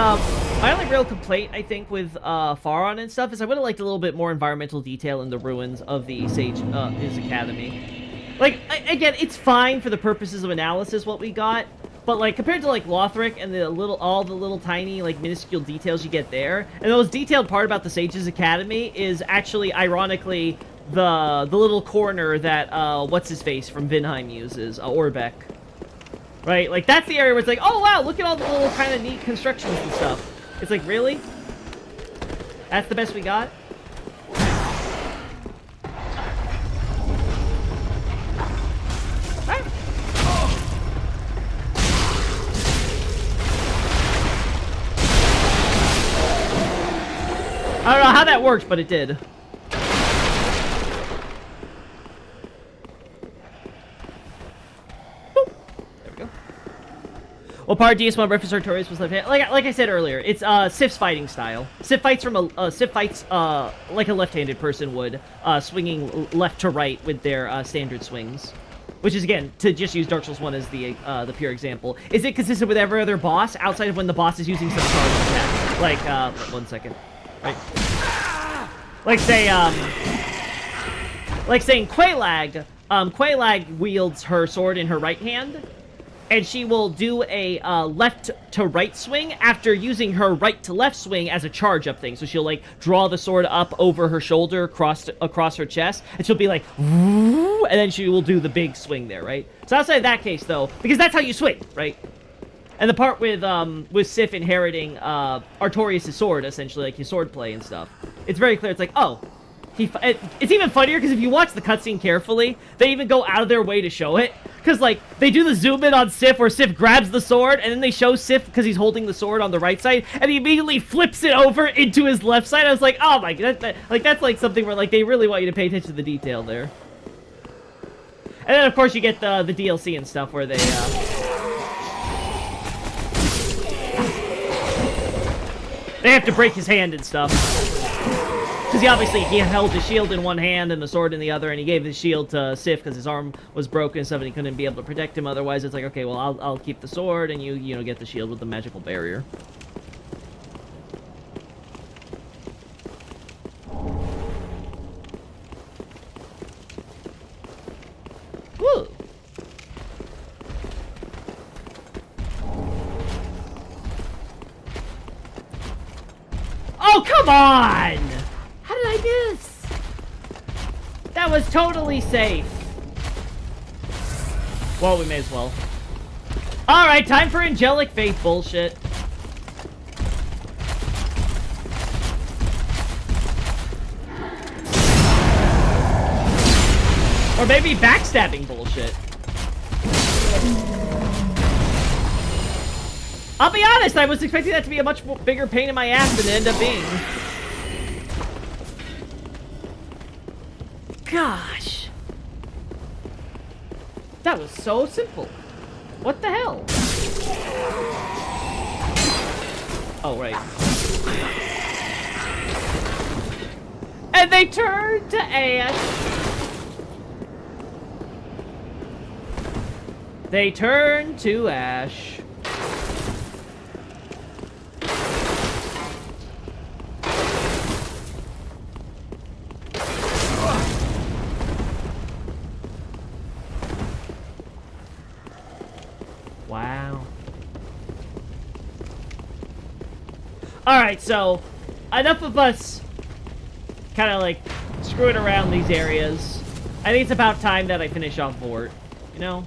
real complaint, I think, with Faron and stuff is I would have liked a little bit more environmental detail in the ruins of the Sage his academy. Like, again, it's fine for the purposes of analysis what we got, but like compared to like Lothric and all the little tiny like minuscule details you get there, and the most detailed part about the Sage's Academy is actually ironically the little corner that what's his face from Vinheim uses, Orbeck. Right, like that's the area where it's like, oh wow, look at all the little kind of neat constructions and stuff. It's like, really? That's the best we got? I don't know how that worked, but it did. There we go. Well, part of DS1 reference Artorias was left-handed. Like I said earlier, it's Sif's fighting style. Sif fights like a left-handed person would, swinging left to right with their standard swings. Which is, again, to just use Dark Souls 1 as the pure example. Is it consistent with every other boss outside of when the boss is using some charge attack? Like, 1 second. Right. Like saying Quelaag. Quelaag wields her sword in her right hand, and she will do a left to right swing after using her right to left swing as a charge up thing. So she'll like draw the sword up over her shoulder, across her chest, and she'll be like, and then she will do the big swing there, right? So outside of that case, though, because that's how you swing, right? And the part with Sif inheriting Artorias' sword, essentially, like his sword play and stuff, it's very clear. It's like, oh, it's even funnier because if you watch the cutscene carefully, they even go out of their way to show it. Because, like, they do the zoom in on Sif where Sif grabs the sword, and then they show Sif because he's holding the sword on the right side, and he immediately flips it over into his left side. I was like, oh my god, that's like something where, like, they really want you to pay attention to the detail there. And then, of course, you get the DLC and stuff where they have to break his hand and stuff. Because he held his shield in one hand and the sword in the other, and he gave his shield to Sif because his arm was broken and stuff, and he couldn't be able to protect him otherwise. It's like, okay, well, I'll keep the sword, and you know, get the shield with the magical barrier. Woo! Oh, come on! How did I miss? That was totally safe. Well, we may as well. Alright, time for Angelic Faith bullshit. Or maybe backstabbing bullshit. I'll be honest, I was expecting that to be a much bigger pain in my ass than it ended up being. Gosh. That was so simple. What the hell? Oh, right. And they turned to ash. They turned to ash. Wow. Alright, so enough of us kind of like screwing around these areas. I think it's about time that I finish off Vort, you know?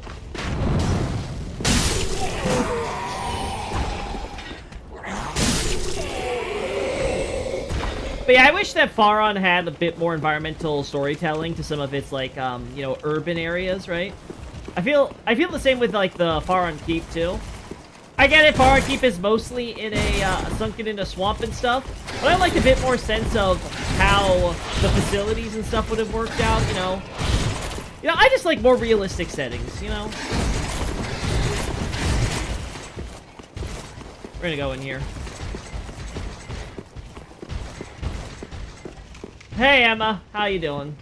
But yeah, I wish that Faron had a bit more environmental storytelling to some of its, like, you know, urban areas, right? I feel the same with, like, the Faron Keep, too. I get it, Faron Keep is mostly in a, sunken in a swamp and stuff, but I like a bit more sense of how the facilities and stuff would have worked out, you know? You know, I just like more realistic settings, you know? We're gonna go in here. Hey, Emma. How you doing?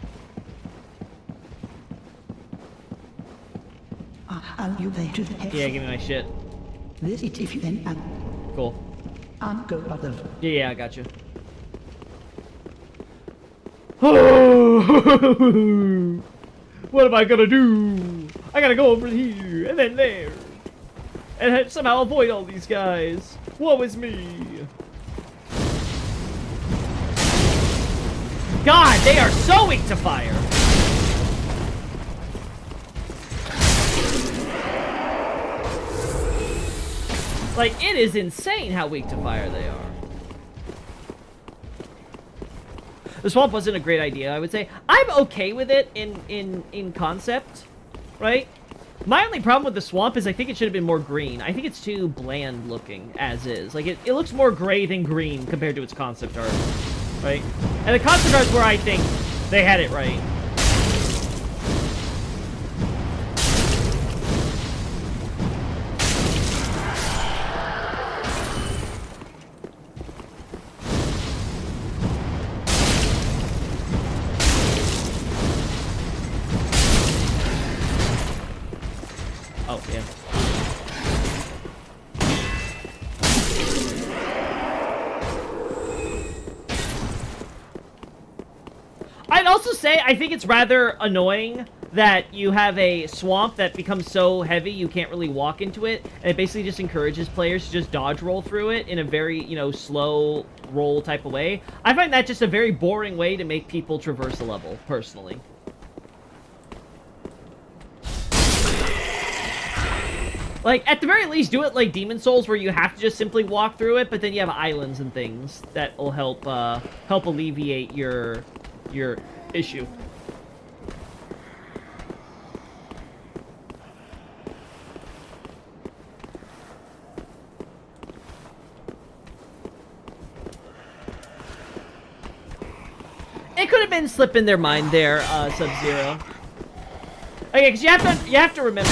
Are you there to the head? Yeah, give me my shit. This is if you then Cool. go other. Yeah, I got you. What am I gonna do? I gotta go over here, and then there. And somehow avoid all these guys. Woe is me. God, they are so weak to fire. Like, it is insane how weak to fire they are. The swamp wasn't a great idea, I would say. I'm okay with it in concept, right? My only problem with the swamp is I think it should have been more green. I think it's too bland looking as is. Like, it looks more gray than green compared to its concept art, right? And the concept art's where I think they had it right. Oh, yeah. I'd also say I think it's rather annoying that you have a swamp that becomes so heavy you can't really walk into it, and it basically just encourages players to just dodge roll through it in a very, you know, slow roll type of way. I find that just a very boring way to make people traverse a level, personally. Like, at the very least, do it like Demon Souls, where you have to just simply walk through it, but then you have islands and things that will help, help alleviate your issue. It could have been slipping their mind there, Sub-Zero. Okay, because you have to remember,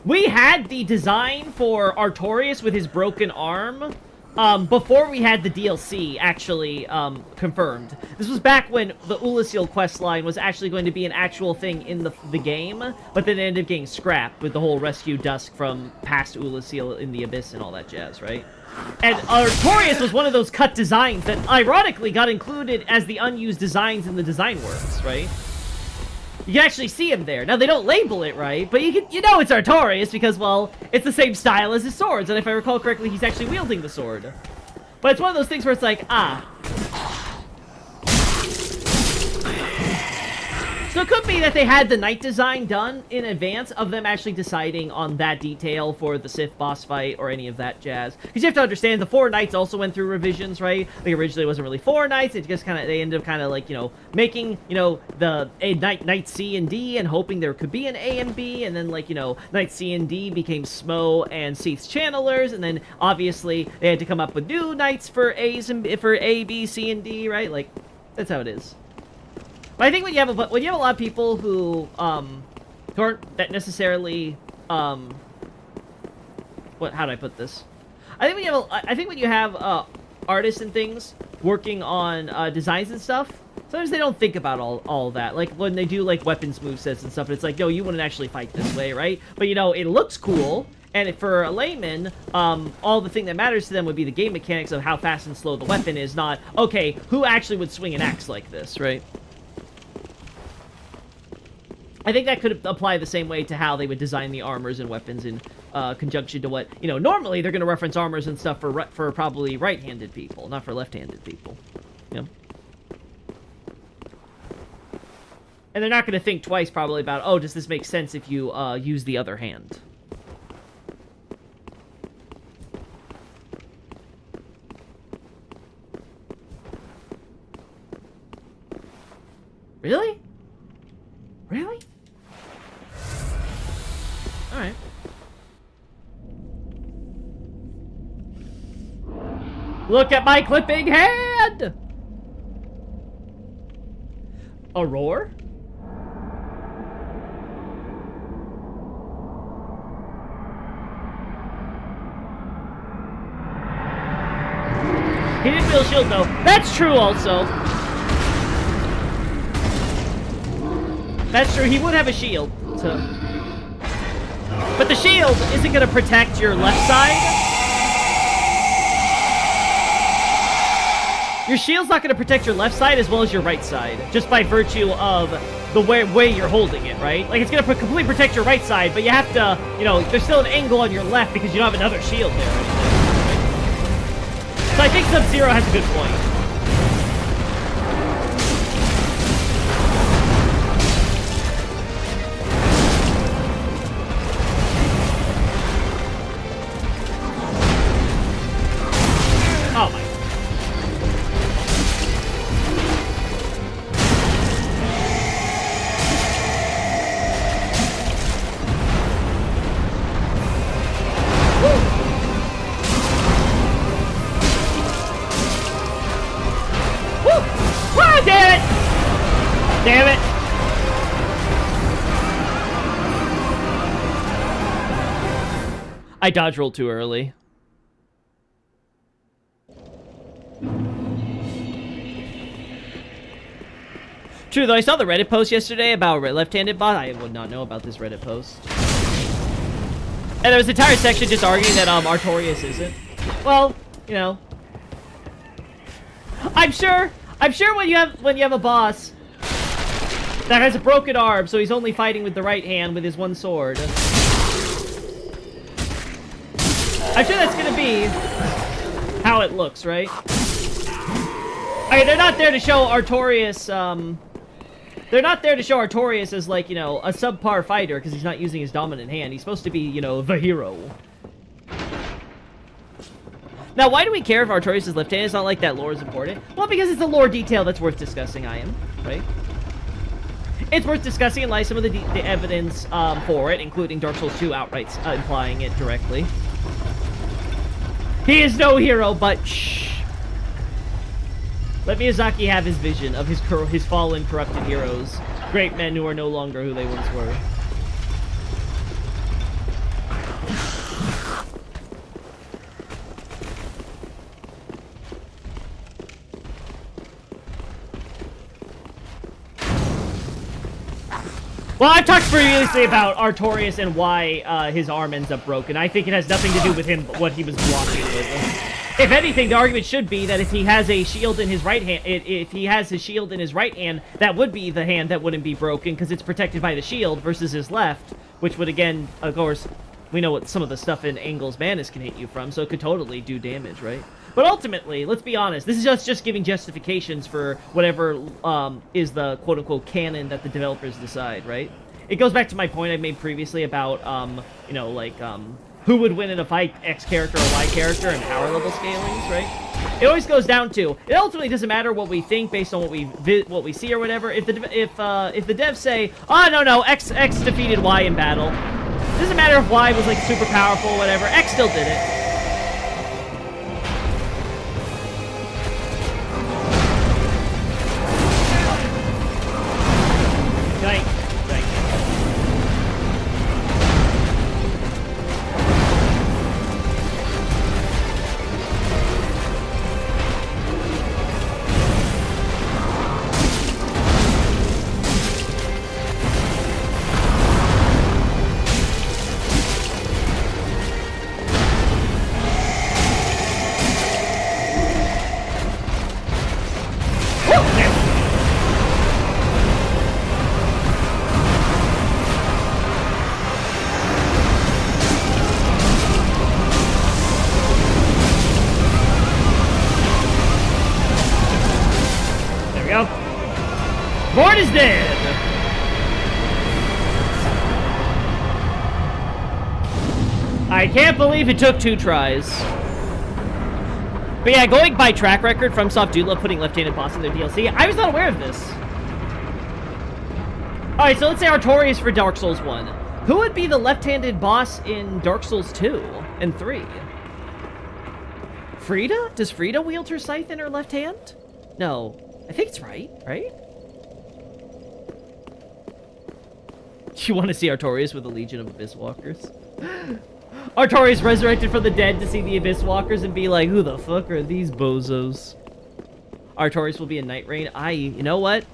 we had the design for Artorias with his broken arm before we had the DLC actually confirmed. This was back when the Ulasil questline was actually going to be an actual thing in the game, but then it ended up getting scrapped with the whole rescue Dusk from past Ulasil in the Abyss and all that jazz, right? And Artorias was one of those cut designs that ironically got included as the unused designs in the design works, right? You can actually see him there. Now, they don't label it right, but you know it's Artorias because, well, it's the same style as his swords, and if I recall correctly, he's actually wielding the sword. But it's one of those things where it's like, ah. So it could be that they had the knight design done in advance of them actually deciding on that detail for the Sith boss fight or any of that jazz. Because you have to understand, the 4 knights also went through revisions, right? Like, originally it wasn't really 4 knights, it just kind of, they ended up kind of like, you know, making, you know, knight C and D and hoping there could be an A and B, and then, like, you know, knight C and D became Smo and Seath's channelers, and then obviously they had to come up with new knights for for A, B, C, and D, right? Like, that's how it is. But I think when you have a lot of people who aren't that necessarily how do I put this? I think when you have artists and things working on designs and stuff, sometimes they don't think about all that. Like when they do like weapons movesets and stuff, it's like, no, you wouldn't actually fight this way, right? But you know, it looks cool. And for a layman, all the thing that matters to them would be the game mechanics of how fast and slow the weapon is, not, okay, who actually would swing an axe like this, right? I think that could apply the same way to how they would design the armors and weapons in conjunction to what, you know, normally they're going to reference armors and stuff for probably right-handed people, not for left-handed people. You know? And they're not going to think twice probably about, oh, does this make sense if you use the other hand? Really? Really? Alright. Look at my clipping hand! A roar? He didn't feel a shield though. That's true also. That's true, he would have a shield, so... But the shield isn't gonna protect your left side. Your shield's not gonna protect your left side as well as your right side, just by virtue of the way you're holding it, right? Like, it's gonna completely protect your right side, but you have to, you know, there's still an angle on your left because you don't have another shield there. Right? So I think Sub-Zero has a good point. Oh my. Ah, damn it! Damn it! I dodge rolled too early. True, though, I saw the Reddit post yesterday about left-handed bot. I would not know about this Reddit post. And there was an entire section just arguing that Artorias isn't. Well, you know. I'm sure when you have a boss that has a broken arm, so he's only fighting with the right hand with his one sword. I'm sure that's gonna be how it looks, right? I mean, they're not there to show Artorias, they're not there to show Artorias as, like, you know, a subpar fighter, because he's not using his dominant hand. He's supposed to be, you know, the hero. Now, why do we care if Artorias is left-handed? It's not like that lore is important. Well, because it's a lore detail that's worth discussing, right? It's worth discussing in light of some of the evidence for it, including Dark Souls 2 outright implying it directly. He is no hero, but shh. Let Miyazaki have his vision of his fallen, corrupted heroes. Great men who are no longer who they once were. Well, I've talked previously about Artorias and why his arm ends up broken. I think it has nothing to do with him, what he was blocking with. If anything, the argument should be that if he has a shield in his right hand, if he has his shield in his right hand, that would be the hand that wouldn't be broken because it's protected by the shield versus his left, which would again, of course, we know what some of the stuff in Angel's Madness can hit you from, so it could totally do damage, right? But ultimately, let's be honest, this is just giving justifications for whatever is the quote-unquote canon that the developers decide, right? It goes back to my point I made previously about, you know, like, who would win in a fight, X character or Y character, and power level scalings, right? It always goes down to, it ultimately doesn't matter what we think based on what we see or whatever. If the devs say, oh, no, X defeated Y in battle, it doesn't matter if Y was, like, super powerful or whatever, X still did it. Mort is dead! I can't believe it took 2 tries. But yeah, going by track record, FromSoft do love putting left-handed boss in their DLC. I was not aware of this. Alright, so let's say Artorias for Dark Souls 1. Who would be the left-handed boss in Dark Souls 2 and 3? Frida? Does Frida wield her scythe in her left hand? No. I think it's right? You want to see Artorias with a legion of Abyss Walkers? Artorias resurrected from the dead to see the Abyss Walkers and be like, who the fuck are these bozos? Artorias will be in Night Rain. You know what?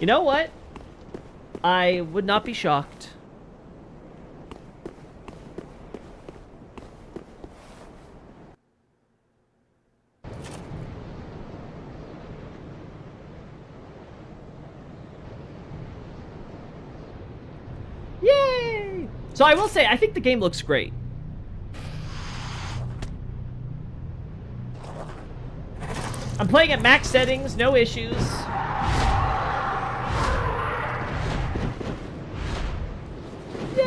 You know what? I would not be shocked. Yay! So I will say, I think the game looks great. I'm playing at max settings, no issues. Yay!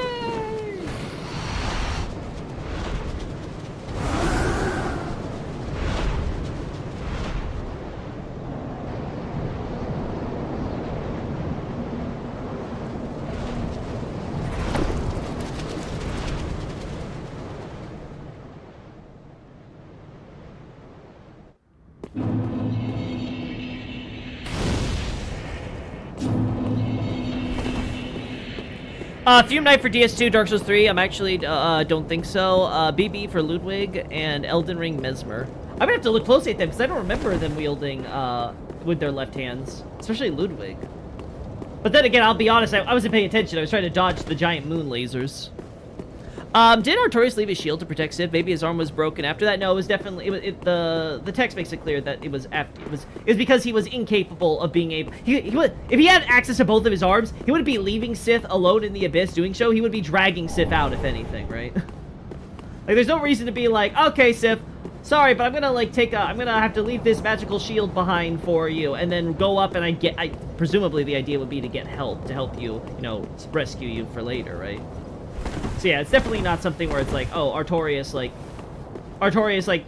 Fume Knight for DS2, Dark Souls 3, I'm actually, don't think so. BB for Ludwig, and Elden Ring Mesmer. I'm gonna have to look closely at them, because I don't remember them wielding, with their left hands. Especially Ludwig. But then again, I'll be honest, I wasn't paying attention. I was trying to dodge the giant moon lasers. Did Artorias leave his shield to protect Sif? Maybe his arm was broken after that? No, it was definitely, the text makes it clear that it was after, it was because he was incapable of being able, if he had access to both of his arms, he wouldn't be leaving Sith alone in the Abyss doing so, he would be dragging Sif out, if anything, right? Like, there's no reason to be like, okay, Sif, sorry, but I'm gonna, like, I'm gonna have to leave this magical shield behind for you, and then go up and presumably the idea would be to get help, to help you, you know, rescue you for later, right? So yeah, it's definitely not something where it's like, oh, Artorias,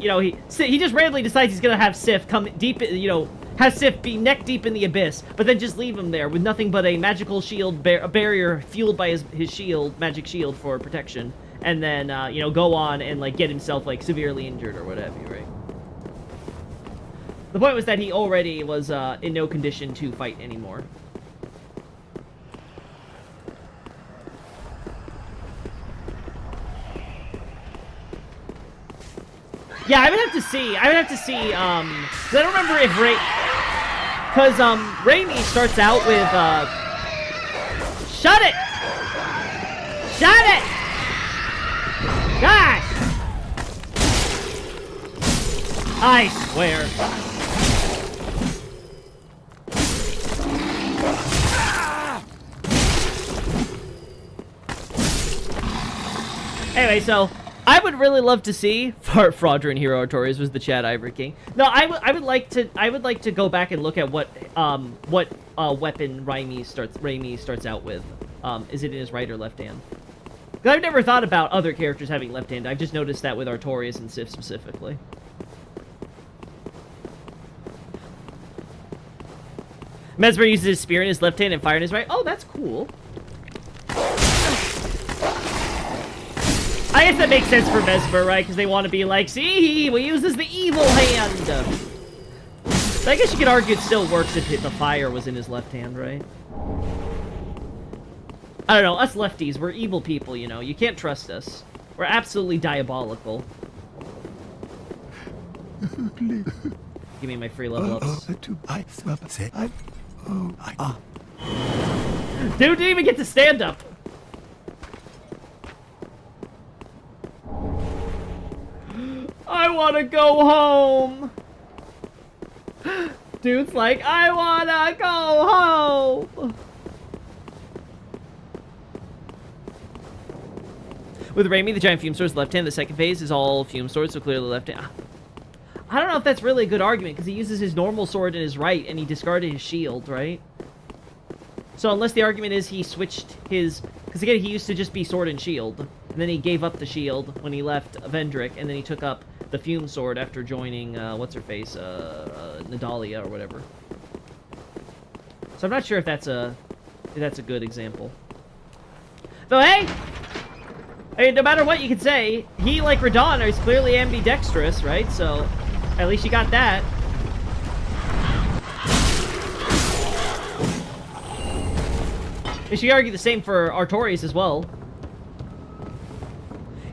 you know, he just randomly decides he's gonna have Sif come deep, you know, have Sif be neck deep in the Abyss, but then just leave him there with nothing but a magical shield, a barrier fueled by his shield, magic shield for protection, and then, you know, go on and, like, get himself, like, severely injured or what have you, right? The point was that he already was, in no condition to fight anymore. Yeah, I would have to see, 'cause I don't remember if because, Raimi starts out with, shut it! Shut it! Gosh! I swear. Anyway, so I would really love to see Fraudulent Hero Artorias was the Chad Ivory King. No, I would like to go back and look at what weapon Raimi starts out with. Is it in his right or left hand? 'Cause I've never thought about other characters having left hand. I've just noticed that with Artorias and Sif specifically. Mesmer uses his spear in his left hand and fire in his right. Oh, that's cool. I guess that makes sense for Mesmer, right? Because they want to be like, see, he uses the evil hand. So I guess you could argue it still works if the fire was in his left hand, right? I don't know, us lefties, we're evil people, you know. You can't trust us. We're absolutely diabolical. Give me my free level ups. Dude didn't even get to stand up. I want to go home. Dude's like, I want to go home. With Raimi, the giant fume sword's left hand. The second phase is all fume swords, so clearly left hand. I don't know if that's really a good argument, because he uses his normal sword in his right, and he discarded his shield, right? So unless the argument is he switched his... Because again, he used to just be sword and shield. And then he gave up the shield when he left Vendrick, and then he took up the Fume Sword after joining, what's-her-face, Nadalia or whatever. So I'm not sure if that's a good example. Though, hey! I mean, no matter what you can say, he, like Radahn, is clearly ambidextrous, right? So, at least you got that. You should argue the same for Artorias as well.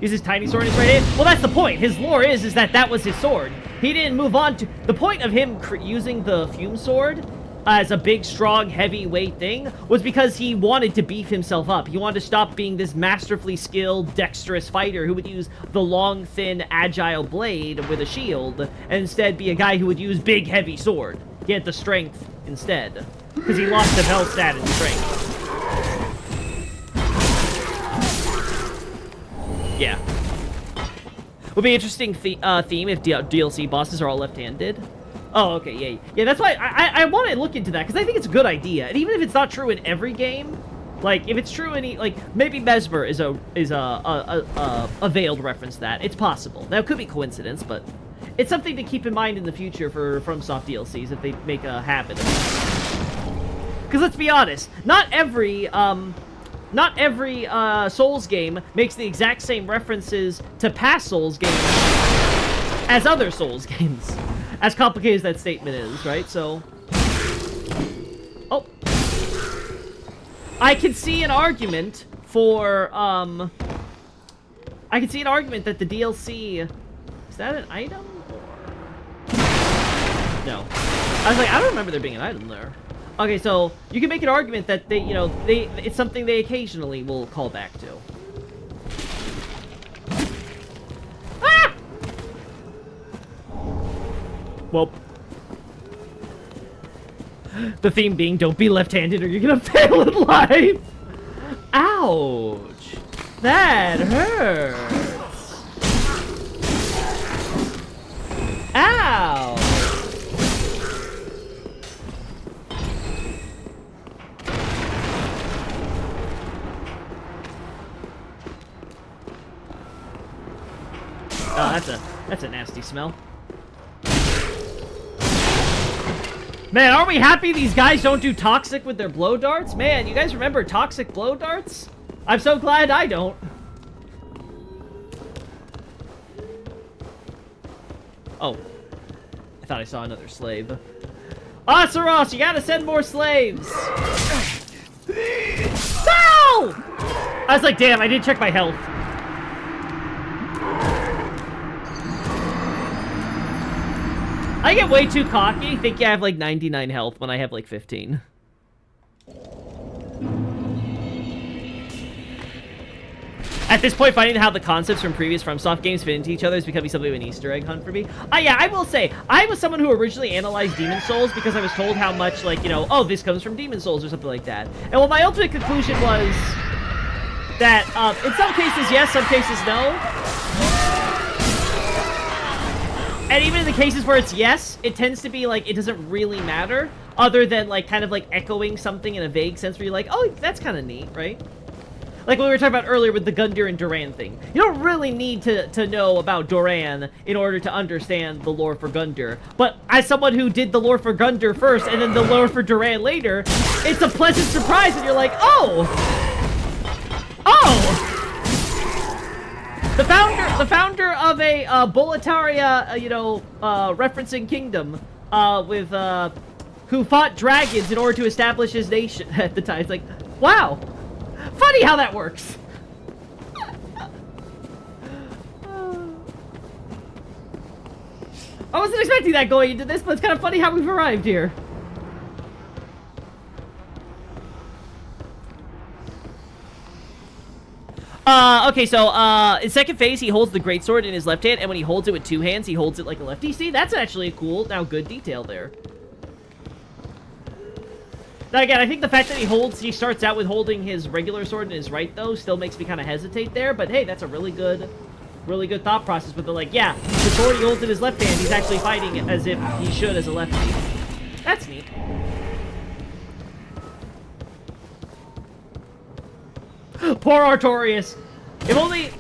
Use his tiny sword in his right hand? Well, that's the point. His lore is that that was his sword. He didn't move on to... The point of him using the Fume Sword as a big, strong, heavyweight thing was because he wanted to beef himself up. He wanted to stop being this masterfully skilled, dexterous fighter who would use the long, thin, agile blade with a shield, and instead be a guy who would use big, heavy sword. He had the strength instead, because he lost the health stat and strength. Yeah. Would be an interesting theme if DLC bosses are all left-handed. Oh, okay, yeah. Yeah, that's why I want to look into that, because I think it's a good idea. And even if it's not true in every game, like, if it's true in, like, maybe Mesmer is a veiled reference to that. It's possible. Now, it could be coincidence, but it's something to keep in mind in the future for FromSoft DLCs if they make a habit of it. Because let's be honest, not every Souls game makes the exact same references to past Souls games as other Souls games. As complicated as that statement is, right? So... Oh. I can see an argument for, I can see an argument that the DLC... Is that an item? Or... No. I was like, I don't remember there being an item there. Okay, so you can make an argument that they, it's something they occasionally will call back to. Ah! Well, the theme being don't be left-handed or you're gonna fail in life. Ouch! That hurts. Ow! Oh, that's a nasty smell. Man, aren't we happy these guys don't do toxic with their blow darts? Man, you guys remember toxic blow darts? I'm so glad I don't. Oh. I thought I saw another slave. Asaros, you gotta send more slaves! No! I was like, damn, I didn't check my health. I get way too cocky, thinking I have like 99 health when I have like 15. At this point, finding how the concepts from previous FromSoft games fit into each other is becoming something of an Easter egg hunt for me. Yeah, I will say, I was someone who originally analyzed Demon Souls because I was told how much, like, oh, this comes from Demon Souls or something like that. And well, my ultimate conclusion was that, in some cases, yes, some cases, no. And even in the cases where it's yes, it tends to be like, it doesn't really matter, other than like, kind of like echoing something in a vague sense where you're like, oh, that's kind of neat, right? Like what we were talking about earlier with the Gundyr and Duran thing. You don't really need to know about Duran in order to understand the lore for Gundyr. But as someone who did the lore for Gundyr first and then the lore for Duran later, it's a pleasant surprise and you're like, oh! Oh! The founder of a Boletaria, referencing kingdom, who fought dragons in order to establish his nation at the time. It's like, wow, funny how that works. I wasn't expecting that going into this, but it's kind of funny how we've arrived here. Okay, so, in second phase, he holds the greatsword in his left hand, and when he holds it with two hands, he holds it like a lefty. See, that's actually a cool, now good detail there. Now, again, I think the fact that he starts out with holding his regular sword in his right, though, still makes me kind of hesitate there, but hey, that's a really good thought process with the, like, yeah, the sword he holds in his left hand, he's actually fighting it as if he should as a lefty. That's neat. Poor Artorias. If only...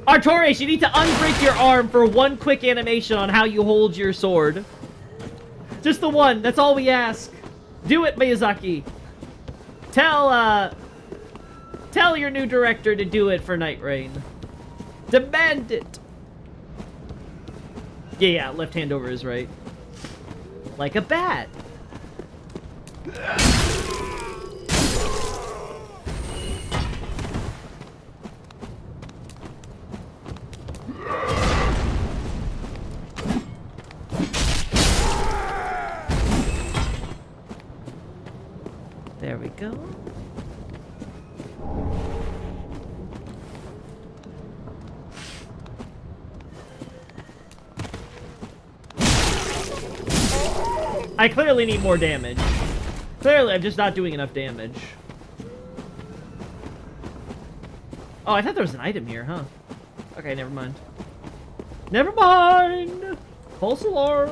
Artorias, you need to unbreak your arm for one quick animation on how you hold your sword. Just the one. That's all we ask. Do it, Miyazaki. Tell your new director to do it for Night Rain. Demand it. Yeah, left hand over his right. Like a bat. There we go. I clearly need more damage. Clearly, I'm just not doing enough damage. Oh, I thought there was an item here, huh? Okay, never mind. Never mind! False alarm!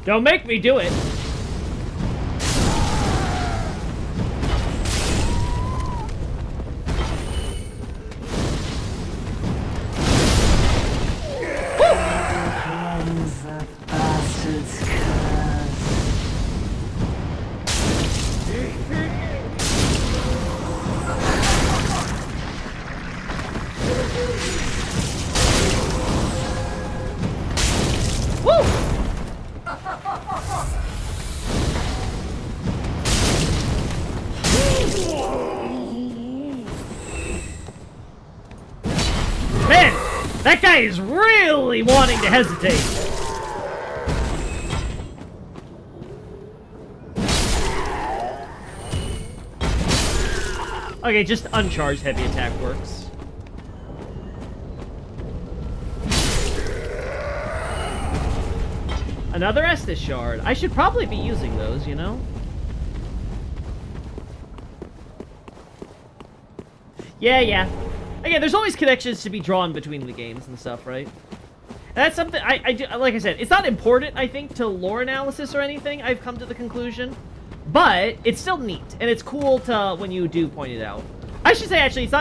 Don't make me do it! That guy is really wanting to hesitate. Okay, just uncharged heavy attack works. Another Estus shard. I should probably be using those, you know? Yeah. Again, there's always connections to be drawn between the games and stuff, right? And that's something I do, like I said, it's not important, I think, to lore analysis or anything, I've come to the conclusion. But it's still neat, and it's cool to when you do point it out. I should say, actually, it's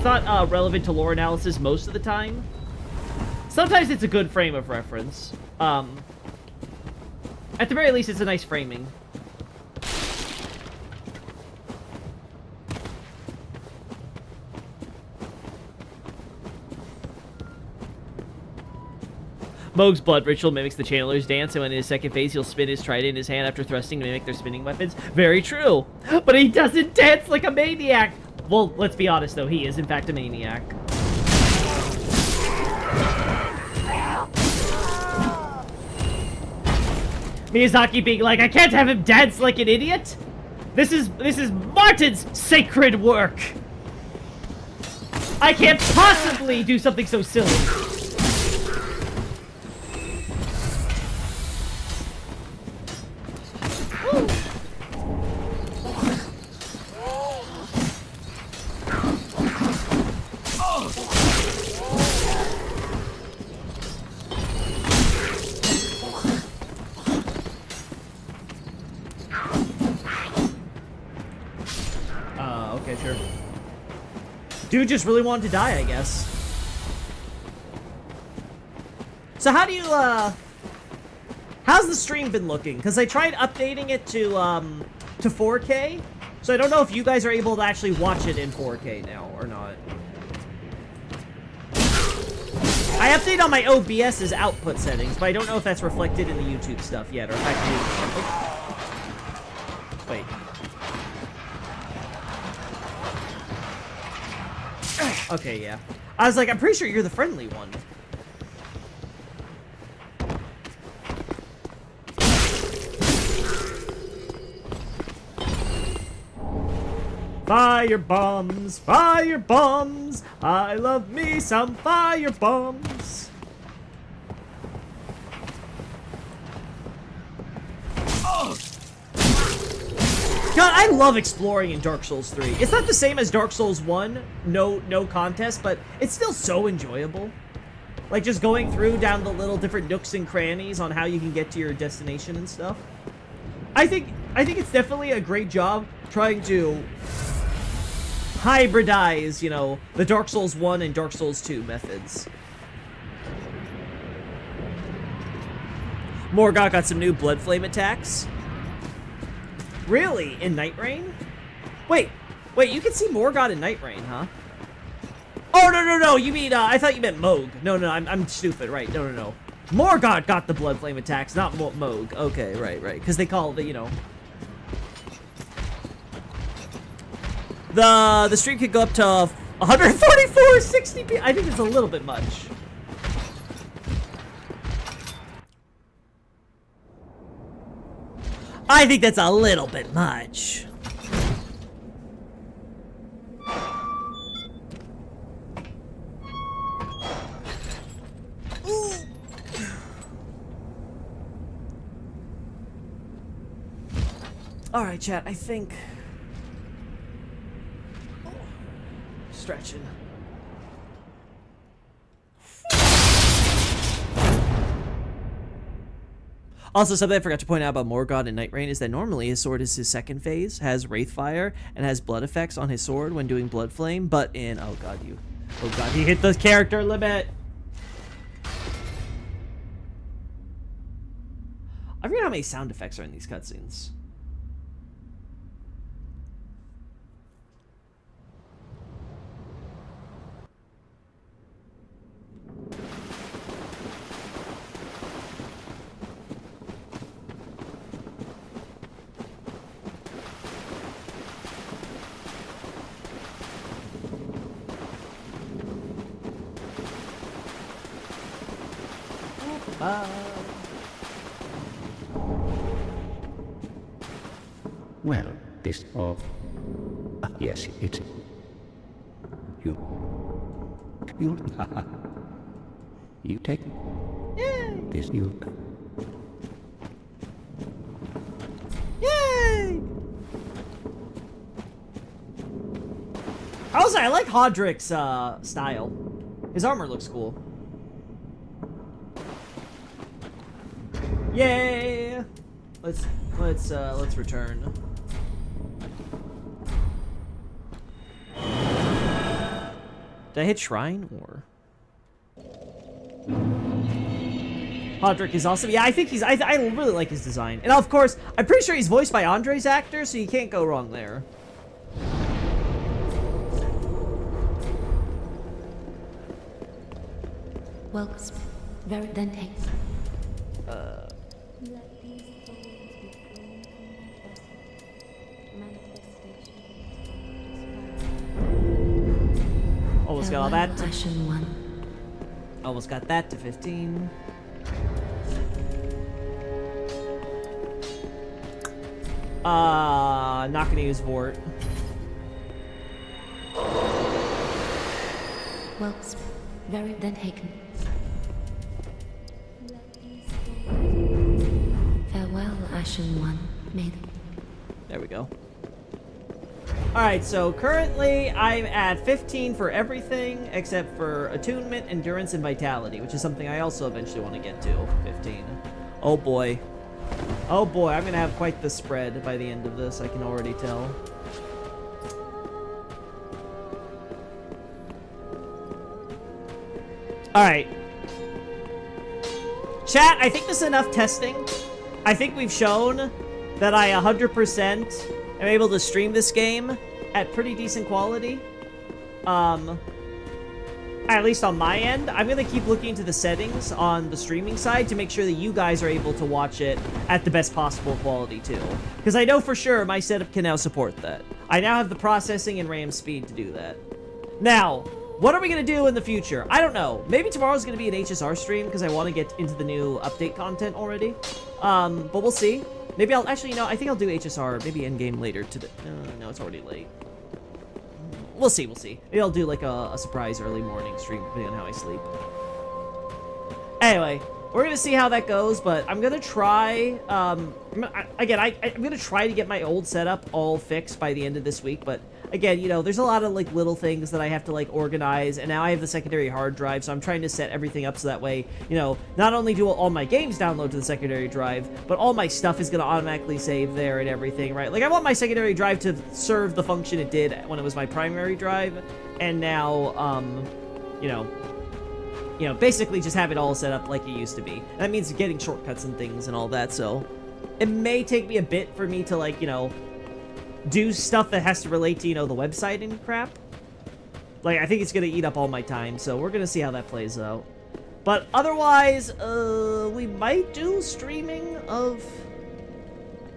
not relevant to lore analysis most of the time. Sometimes it's a good frame of reference. At the very least, it's a nice framing. Mohg's blood ritual mimics the channeler's dance, and when in his second phase, he'll spin his trident in his hand after thrusting to mimic their spinning weapons. Very true. But he doesn't dance like a maniac! Well, let's be honest, though. He is, in fact, a maniac. Miyazaki being like, I can't have him dance like an idiot! This is Martin's sacred work! I can't possibly do something so silly! Okay, sure. Dude just really wanted to die, I guess. So how do you, how's the stream been looking? Because I tried updating it to 4K, so I don't know if you guys are able to actually watch it in 4K now or not. I updated on my OBS's output settings, but I don't know if that's reflected in the YouTube stuff yet, or if I can do it. Wait. Okay, yeah. I was like, I'm pretty sure you're the friendly one. Fire bombs, fire bombs. I love me some fire bombs. God, I love exploring in Dark Souls 3. It's not the same as Dark Souls 1, no contest, but it's still so enjoyable. Like, just going through down the little different nooks and crannies on how you can get to your destination and stuff. I think it's definitely a great job trying to hybridize, you know, the Dark Souls 1 and Dark Souls 2 methods. Morgott got some new Blood Flame attacks. Really? In Night Rain? Wait, you can see Morgott in Night Rain, huh? Oh, no, you mean, I thought you meant Mohg. No, I'm stupid, right, no. Morgott got the Blood Flame attacks, not Mohg. Okay, right, because they call it, you know. The stream could go up to 144, 60p. I think it's a little bit much. I think that's a little bit much. All right, chat, I think... Stretching. Also, something I forgot to point out about Morgott in Night Rain is that normally his sword is his second phase, has Wraithfire, and has blood effects on his sword when doing Blood Flame, but in... Oh god, he hit the character limit! I forget how many sound effects are in these cutscenes. Well, this... Oh... yes, it's... You... You take... Yay! This you... Yay! Also, I like Hodrick's style. His armor looks cool. Yay! Let's return. Did I hit Shrine or? Hodrick is awesome. Yeah, I think I really like his design. And of course, I'm pretty sure he's voiced by Andre's actor, so you can't go wrong there. Welks, very then take. Almost got all that. Ashen One. Almost got that to 15. Not gonna use Vort. Welks, very then taken. Farewell, Ashen One. May the... There we go. Alright, so currently I'm at 15 for everything except for attunement, endurance, and vitality, which is something I also eventually want to get to. 15. Oh boy. Oh boy, I'm gonna have quite the spread by the end of this, I can already tell. Alright. Chat, I think this is enough testing. I think we've shown that I 100% am able to stream this game at pretty decent quality. At least on my end. I'm going to keep looking into the settings on the streaming side to make sure that you guys are able to watch it at the best possible quality too. Because I know for sure my setup can now support that. I now have the processing and RAM speed to do that. Now, what are we going to do in the future? I don't know. Maybe tomorrow's going to be an HSR stream because I want to get into the new update content already. But we'll see. Maybe I'll actually, you know, I think I'll do HSR maybe in game later today. No, it's already late. We'll see. Maybe I'll do like a surprise early morning stream depending on how I sleep. Anyway, we're gonna see how that goes, but I'm gonna try, I'm gonna try to get my old setup all fixed by the end of this week, but again, you know, there's a lot of, like, little things that I have to, like, organize, and now I have the secondary hard drive, so I'm trying to set everything up so that way, you know, not only do all my games download to the secondary drive, but all my stuff is gonna automatically save there and everything, right? Like, I want my secondary drive to serve the function it did when it was my primary drive, and now, you know, basically just have it all set up like it used to be. That means getting shortcuts and things and all that, so it may take me a bit for me to, like, you know, do stuff that has to relate to, you know, the website and crap. Like, I think it's gonna eat up all my time, so we're gonna see how that plays out. But otherwise, we might do streaming of...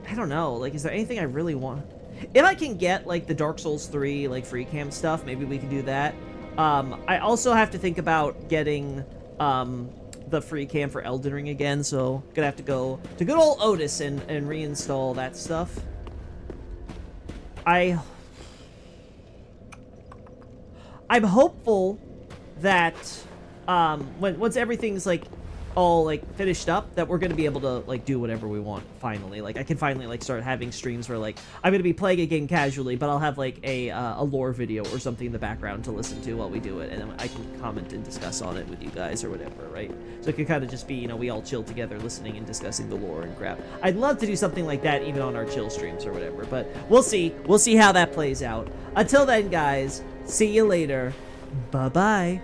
I don't know, like, is there anything I really want? If I can get, like, the Dark Souls 3, like, free cam stuff, maybe we can do that. I also have to think about getting, the free cam for Elden Ring again, so gonna have to go to good old Otis and reinstall that stuff. I'm hopeful that once everything's like all like finished up, that we're gonna be able to like do whatever we want finally. Like I can finally like start having streams where like I'm gonna be playing a game casually, but I'll have like a lore video or something in the background to listen to while we do it, and then I can comment and discuss on it with you guys or whatever, right? So it could kind of just be, you know, we all chill together listening and discussing the lore and crap. I'd love to do something like that even on our chill streams or whatever, but we'll see. We'll see how that plays out. Until then, guys, see you later. Bye-bye.